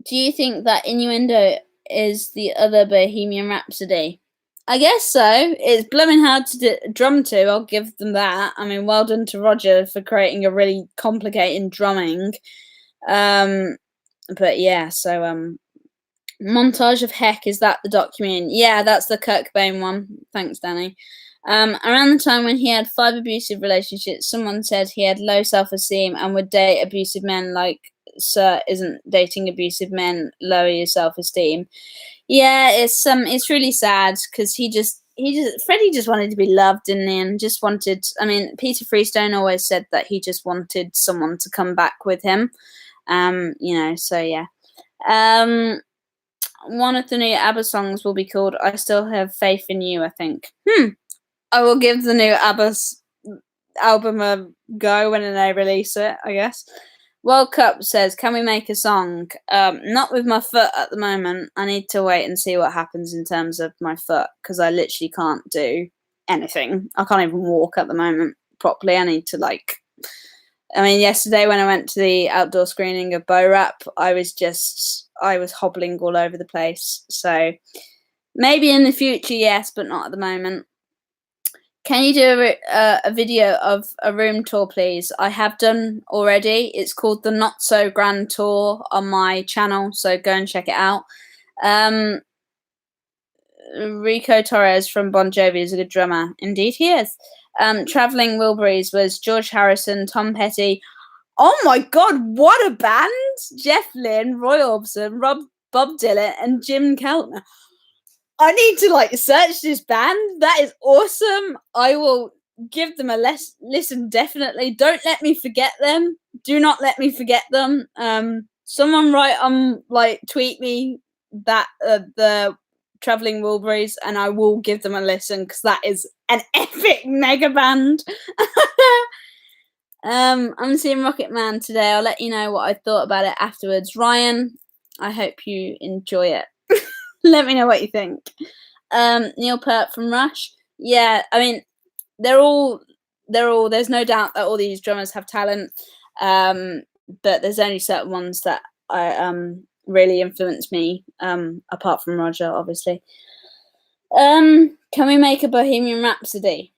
Do you think that Innuendo is the other Bohemian Rhapsody? I guess so. It's blooming hard to drum to. I'll give them that. I mean, well done to Roger for creating a really complicated drumming. But yeah, so Montage of Heck, is that the document? Yeah, that's the Kurt Cobain one. Thanks, Danny. Around the time when he had 5 abusive relationships, someone said he had low self-esteem and would date abusive men. Like, sir, isn't dating abusive men lower your self-esteem? Yeah, it's really sad because Freddie just wanted to be loved, didn't he? And just wanted. I mean, Peter Freestone always said that he just wanted someone to come back with him. So yeah. One of the new ABBA songs will be called "I Still Have Faith in You." I think. I will give the new ABBA's album a go when they release it, I guess. World Cup says, can we make a song? Not with my foot at the moment. I need to wait and see what happens in terms of my foot because I literally can't do anything. I can't even walk at the moment properly. I need to yesterday when I went to the outdoor screening of Bo Rap, I was hobbling all over the place. So maybe in the future, yes, but not at the moment. Can you do a video of a room tour, please? I have done already. It's called the Not So Grand Tour on my channel, so go and check it out. Rico Torres from Bon Jovi is a good drummer. Indeed, he is. Travelling Wilburys was George Harrison, Tom Petty. Oh my God, what a band! Jeff Lynne, Roy Orbison, Bob Dylan, and Jim Keltner. I need to search this band. That is awesome. I will give them a listen definitely. Don't let me forget them. Do not let me forget them. Someone tweet me that the Travelling Wilburys and I will give them a listen because that is an epic mega band. I'm seeing Rocket Man today. I'll let you know what I thought about it afterwards. Ryan, I hope you enjoy it. Let me know what you think. Neil Peart from Rush. Yeah, I mean, they're all there's no doubt that all these drummers have talent, um, but there's only certain ones that I really influenced me, apart from Roger, obviously. Can we make a Bohemian Rhapsody?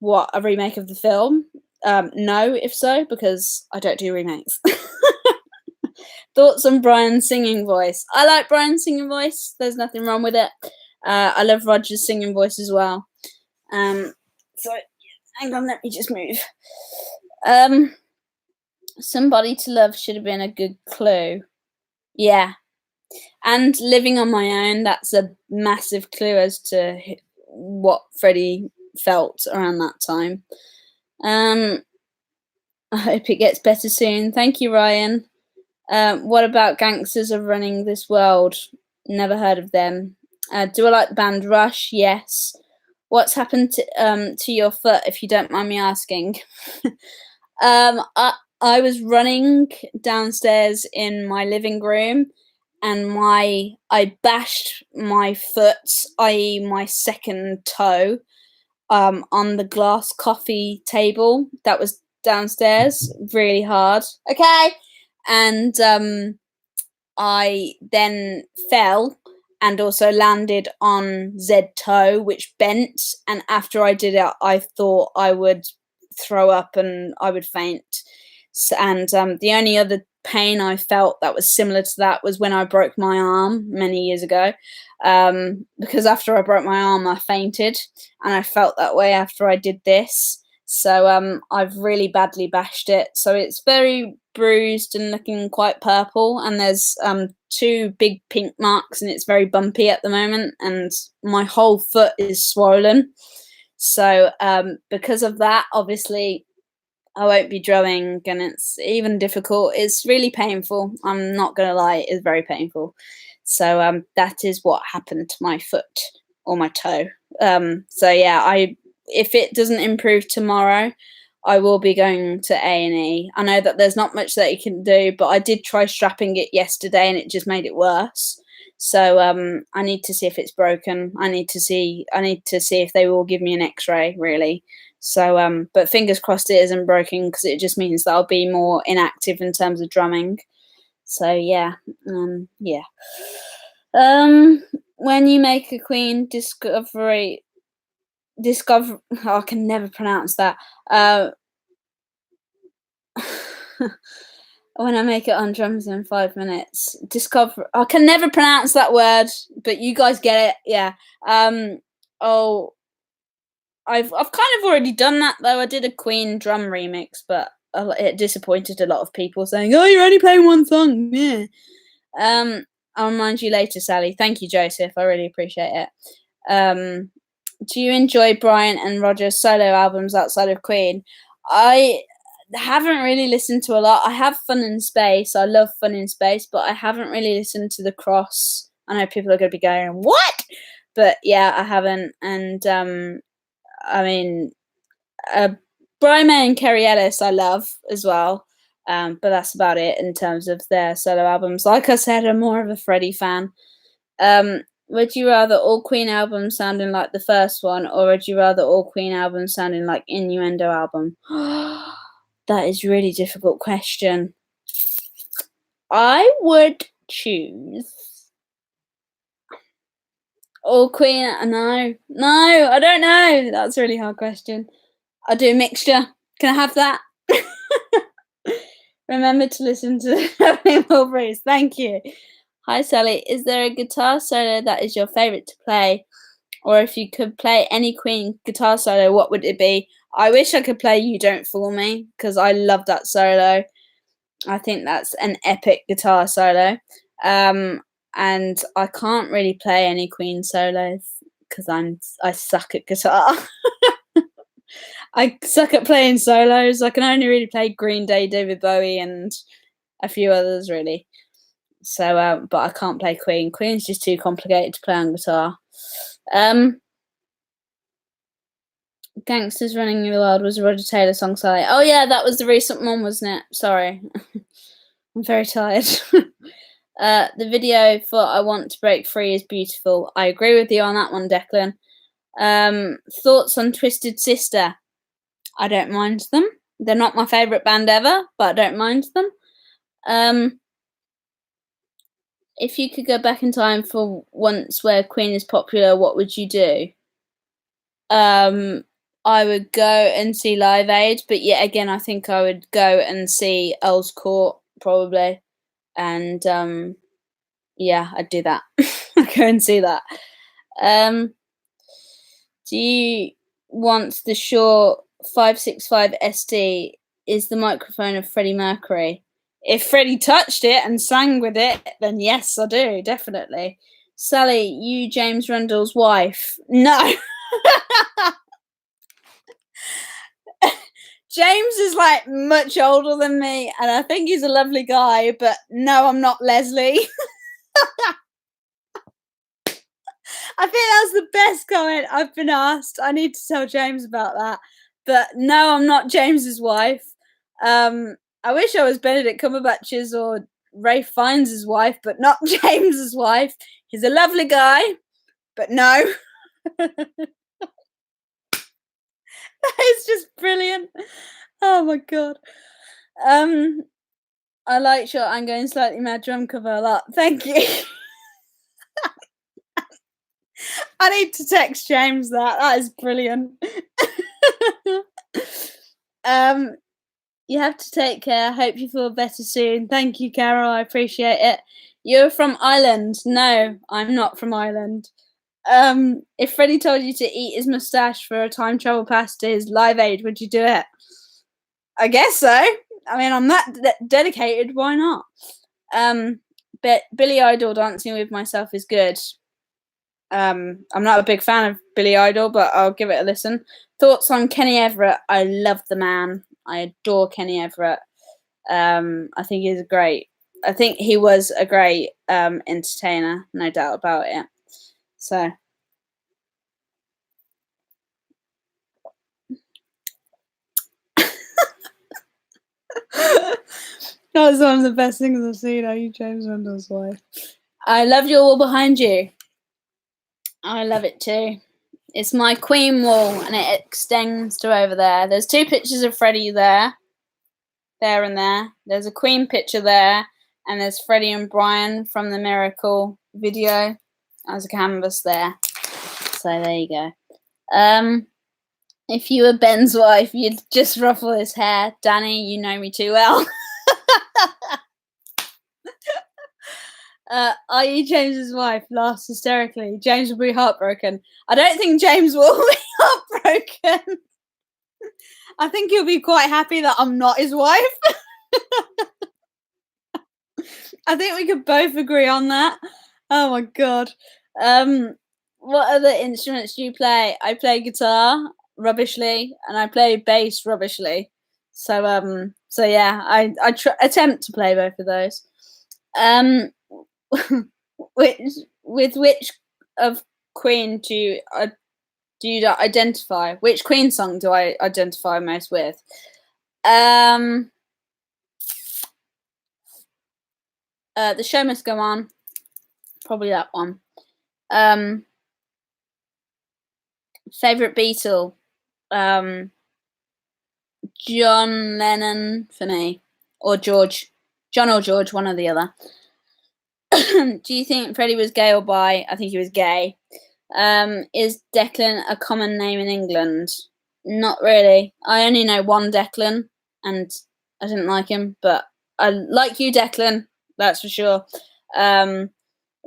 What, a remake of the film? No, if so, because I don't do remakes. Thoughts on Brian's singing voice? I like Brian's singing voice. There's nothing wrong with it. I love Roger's singing voice as well. So hang on, let me just move. Somebody to love should have been a good clue. Yeah. And living on my own, that's a massive clue as to what Freddie felt around that time. I hope it gets better soon. Thank you, Ryan. What about Gangsters Are Running This World? Never heard of them. Do I like the band Rush? Yes. What's happened to your foot, if you don't mind me asking? I was running downstairs in my living room, and I bashed my foot, i.e., my second toe, on the glass coffee table that was downstairs really hard. Okay, and I then fell and also landed on Z toe, which bent. And after I did it, I thought I would throw up and I would faint. And the only other pain I felt that was similar to that was when I broke my arm many years ago. Because after I broke my arm, I fainted, and I felt that way after I did this. So I've really badly bashed it. So it's very bruised and looking quite purple, and there's 2 big pink marks, and it's very bumpy at the moment, and my whole foot is swollen. So because of that, obviously I won't be drumming, and it's even difficult. It's really painful. I'm not gonna lie, it's very painful. So that is what happened to my foot or my toe. So yeah, if it doesn't improve tomorrow, I will be going to A&E. I know that there's not much that you can do, but I did try strapping it yesterday, and it just made it worse. So I need to see if it's broken. I need to see if they will give me an X-ray, really. So but fingers crossed it isn't broken, because it just means that I'll be more inactive in terms of drumming. So yeah. Yeah. When you make a Queen discover oh, I can never pronounce that. When I make it on drums in 5 minutes. I can never pronounce that word, but you guys get it. Yeah. Oh, I've kind of already done that though. I did a Queen drum remix, but it disappointed a lot of people, saying, "Oh, you're only playing one song." Yeah. I'll remind you later, Sally. Thank you, Joseph. I really appreciate it. Do you enjoy Brian and Roger's solo albums outside of Queen? I haven't really listened to a lot. I have Fun in Space. I love Fun in Space, but I haven't really listened to The Cross. I know people are going to be going, "What?" But yeah, I haven't. And I mean, Brian May and Kerry Ellis I love as well. But that's about it in terms of their solo albums. Like I said, I'm more of a Freddie fan. Would you rather all Queen albums sounding like the first one, or would you rather all Queen albums sounding like Innuendo album? That is a really difficult question. I would choose all Queen. No, I don't know. That's a really hard question. I'll do a mixture. Can I have that? Remember to listen to Heavenly Mulberries. Thank you. Hi, Sally. Is there a guitar solo that is your favourite to play? Or if you could play any Queen guitar solo, what would it be? I wish I could play You Don't Fool Me, because I love that solo. I think that's an epic guitar solo. And I can't really play any Queen solos because I suck at guitar. I suck at playing solos. I can only really play Green Day, David Bowie, and a few others, really. So, but I can't play Queen. Queen's just too complicated to play on guitar. Gangsters Running the World was a Roger Taylor song, Sally. Oh yeah, that was the recent one, wasn't it? Sorry. I'm very tired. The video for I Want to Break Free is beautiful. I agree with you on that one, Declan. Thoughts on Twisted Sister? I don't mind them. They're not my favourite band ever, but I don't mind them. If you could go back in time for once where Queen is popular, what would you do? I would go and see Live Aid, but yet again, I think I would go and see Earl's Court probably, and yeah, I'd do that. I'd go and see that. Do you want the Shure 565 SD is the microphone of Freddie Mercury? If Freddie touched it and sang with it, then yes, I do, definitely. Sally, you James Rundle's wife? No. James is like much older than me, and I think he's a lovely guy, but no, I'm not Leslie. I think that's the best comment I've been asked. I need to tell James about that. But no, I'm not James's wife. I wish I was Benedict Cumberbatch's or Ralph Fiennes' wife, but not James's wife. He's a lovely guy, but no. It's just brilliant. Oh my god. I liked your I'm Going Slightly Mad drum cover a lot. Thank you. I need to text James that. That is brilliant. You have to take care. Hope you feel better soon. Thank you, Carol. I appreciate it. You're from Ireland. No, I'm not from Ireland. If Freddie told you to eat his moustache for a time travel pass to his Live Aid, would you do it? I guess so. I mean, I'm that dedicated. Why not? But Billy Idol Dancing with Myself is good. I'm not a big fan of Billy Idol, but I'll give it a listen. Thoughts on Kenny Everett? I love the man. I adore Kenny Everett. I think he's great. I think he was a great entertainer, no doubt about it. So that was one of the best things I've seen. Are you James Rundle's wife? I love your wall behind you. I love it too. It's my Queen wall, and it extends to over there. There's two pictures of Freddie there and there. There's a Queen picture there, and there's Freddie and Brian from the Miracle video as a canvas there. So there you go. If you were Ben's wife, you'd just ruffle his hair. Danny, you know me too well. Are you James's wife? Laughs hysterically. James will be heartbroken. I don't think James will be heartbroken. I think he'll be quite happy that I'm not his wife. I think we could both agree on that. Oh my god. What other instruments do you play? I play guitar rubbishly, and I play bass rubbishly. So yeah, I attempt to play both of those. Which of Queen do you identify? Which Queen song do I identify most with? The Show Must Go On. Probably that one. Favorite Beatle? John Lennon for me, or George. John or George, one or the other. Do you think Freddie was gay or bi? I think he was gay. Is Declan a common name in England? Not really. I only know one Declan, and I didn't like him, but I like you, Declan, that's for sure. But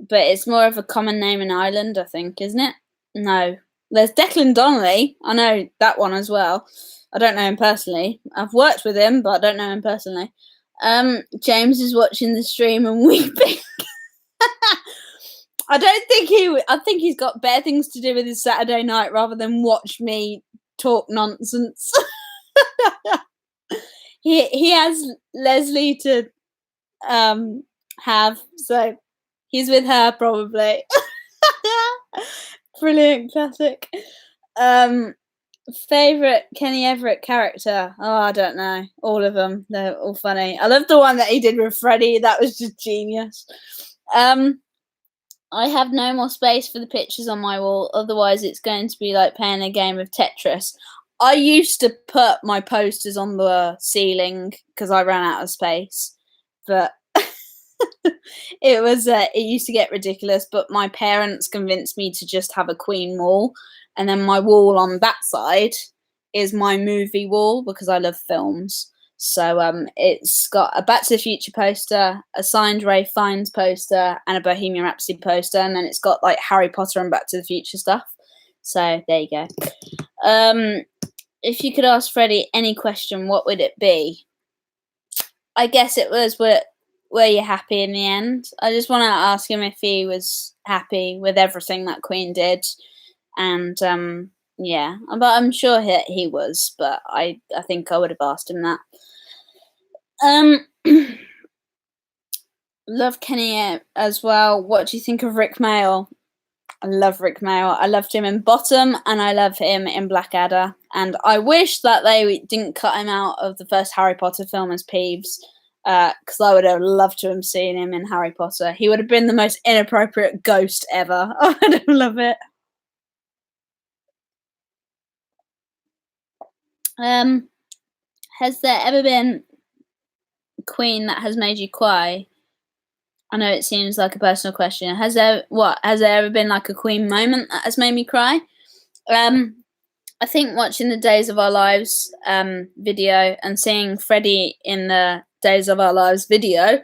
it's more of a common name in Ireland, I think, isn't it? No. There's Declan Donnelly. I know that one as well. I don't know him personally. I've worked with him, but I don't know him personally. James is watching the stream and weeping. I don't think I think he's got better things to do with his Saturday night rather than watch me talk nonsense. He has Leslie to have, so he's with her probably. Brilliant, classic. Favorite Kenny Everett character? Oh, I don't know. All of them. They're all funny. I love the one that he did with Freddie. That was just genius. I have no more space for the pictures on my wall, otherwise it's going to be like playing a game of Tetris. I used to put my posters on the ceiling because I ran out of space, but it used to get ridiculous. But my parents convinced me to just have a queen wall, and then my wall on that side is my movie wall because I love films. So it's got a Back to the Future poster, a signed Ray Fiennes poster, and a Bohemian Rhapsody poster, and then it's got like Harry Potter and Back to the Future stuff. So there you go. If you could ask Freddie any question, what would it be? I guess it was, were you happy in the end? I just want to ask him if he was happy with everything that Queen did, and yeah, but I'm sure he was. But I think I would have asked him that. Love Kenny as well. What do you think of Rick Mayall? I love Rick Mayall. I loved him in Bottom, and I love him in Blackadder. And I wish that they didn't cut him out of the first Harry Potter film as Peeves, because I would have loved to have seen him in Harry Potter. He would have been the most inappropriate ghost ever. I would love it. Has there ever been Queen that has made you cry? I know it seems like a personal question. Has there ever been like a Queen moment that has made me cry? I think watching the Days of Our Lives video and seeing Freddie in the Days of Our Lives video,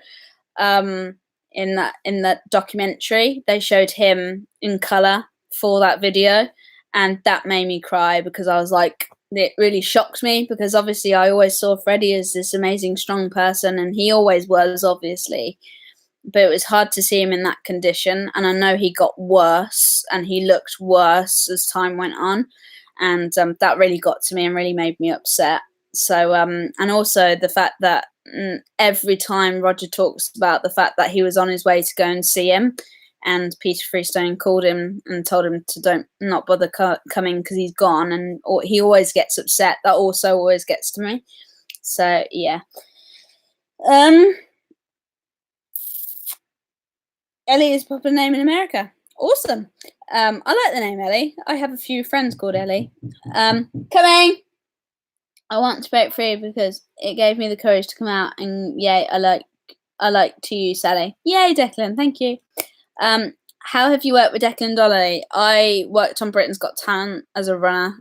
in that documentary, they showed him in colour for that video, and that made me cry because I was like, it really shocked me because obviously I always saw Freddie as this amazing, strong person, and he always was, obviously. But it was hard to see him in that condition, and I know he got worse and he looked worse as time went on, and that really got to me and really made me upset. So and also the fact that every time Roger talks about the fact that he was on his way to go and see him, and Peter Freestone called him and told him to not bother coming because he's gone, and he always gets upset. That also always gets to me. So yeah. Ellie is a popular name in America. Awesome. I like the name Ellie. I have a few friends called Ellie. Coming. I want to break free because it gave me the courage to come out, and yay, I like to use Sally. Yay, Declan, thank you. How have you worked with Declan and Dolly? I worked on Britain's Got Talent as a runner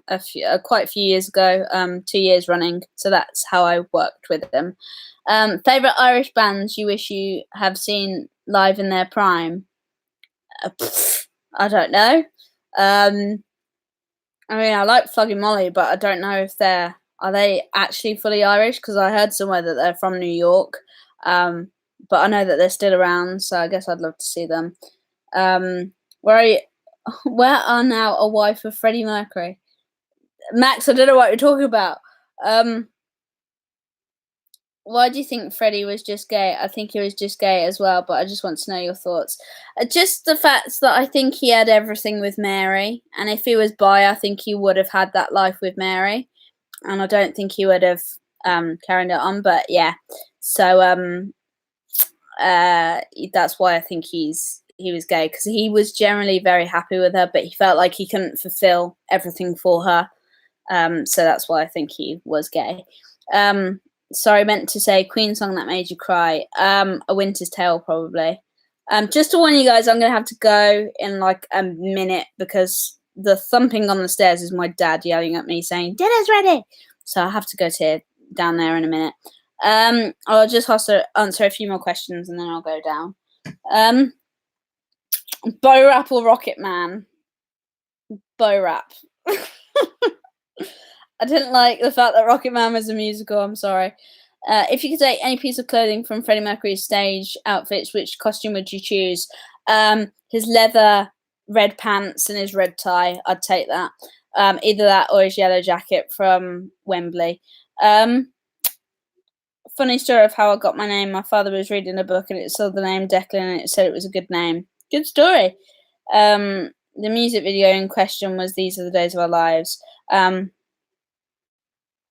quite a few years ago, 2 years running. So that's how I worked with them. Favourite Irish bands you wish you have seen live in their prime? I don't know. I mean, I like Flogging Molly, but I don't know if are they actually fully Irish, because I heard somewhere that they're from New York. But I know that they're still around, so I guess I'd love to see them. Where are now a wife of Freddie Mercury? Max, I don't know what you're talking about. Why do you think Freddie was just gay? I think he was just gay as well, but I just want to know your thoughts. Just the fact that I think he had everything with Mary, and if he was bi, I think he would have had that life with Mary, and I don't think he would have carried it on. But yeah, so that's why I think he was gay, because he was generally very happy with her, but he felt like he couldn't fulfill everything for her. So that's why I think he was gay. Sorry, I meant to say Queen song that made you cry. A Winter's Tale, probably. Just to warn you guys, I'm going to have to go in like a minute because the thumping on the stairs is my dad yelling at me saying, dinner's ready! So I have to go down there in a minute. I'll just have to answer a few more questions and then I'll go down. Bo Rap or Rocket Man? Bo Rap. I didn't like the fact that Rocket Man was a musical. I'm sorry. If you could take any piece of clothing from Freddie Mercury's stage outfits, which costume would you choose? His leather red pants and his red tie. I'd take that. Either that or his yellow jacket from Wembley. Funny story of how I got my name. My father was reading a book and it saw the name Declan and it said it was a good name. Good story. The music video in question was These Are the Days of Our Lives.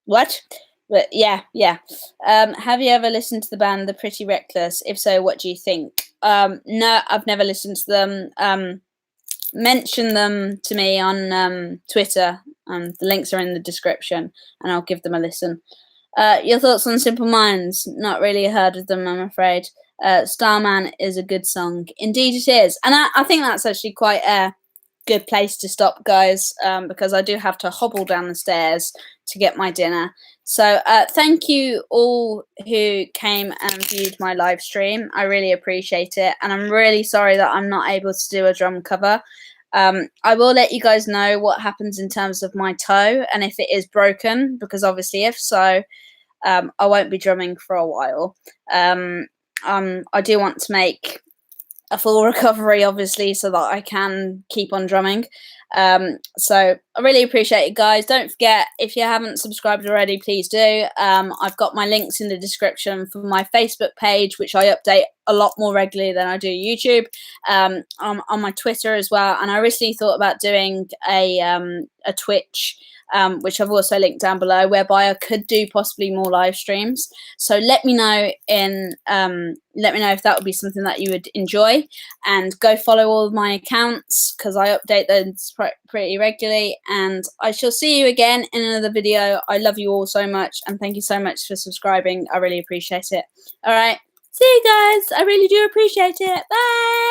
What? But yeah, yeah. Have you ever listened to the band The Pretty Reckless? If so, what do you think? No, I've never listened to them. Mention them to me on Twitter. The links are in the description, and I'll give them a listen. Your thoughts on Simple Minds? Not really heard of them, I'm afraid. Starman is a good song. Indeed it is. And I think that's actually quite a good place to stop, guys, because I do have to hobble down the stairs to get my dinner. So thank you all who came and viewed my live stream. I really appreciate it. And I'm really sorry that I'm not able to do a drum cover. I will let you guys know what happens in terms of my toe and if it is broken, because obviously if so, I won't be drumming for a while. I do want to make a full recovery, obviously, so that I can keep on drumming. So I really appreciate it, guys. Don't forget, if you haven't subscribed already, please do. I've got my links in the description for my Facebook page, which I update a lot more regularly than I do YouTube. On my Twitter as well, and I recently thought about doing a Twitch, which I've also linked down below, whereby I could do possibly more live streams. So let me know if that would be something that you would enjoy, and go follow all of my accounts because I update those pretty regularly. And I shall see you again in another video. I love you all so much, and thank you so much for subscribing. I really appreciate it. All right, see you guys. I really do appreciate it. Bye.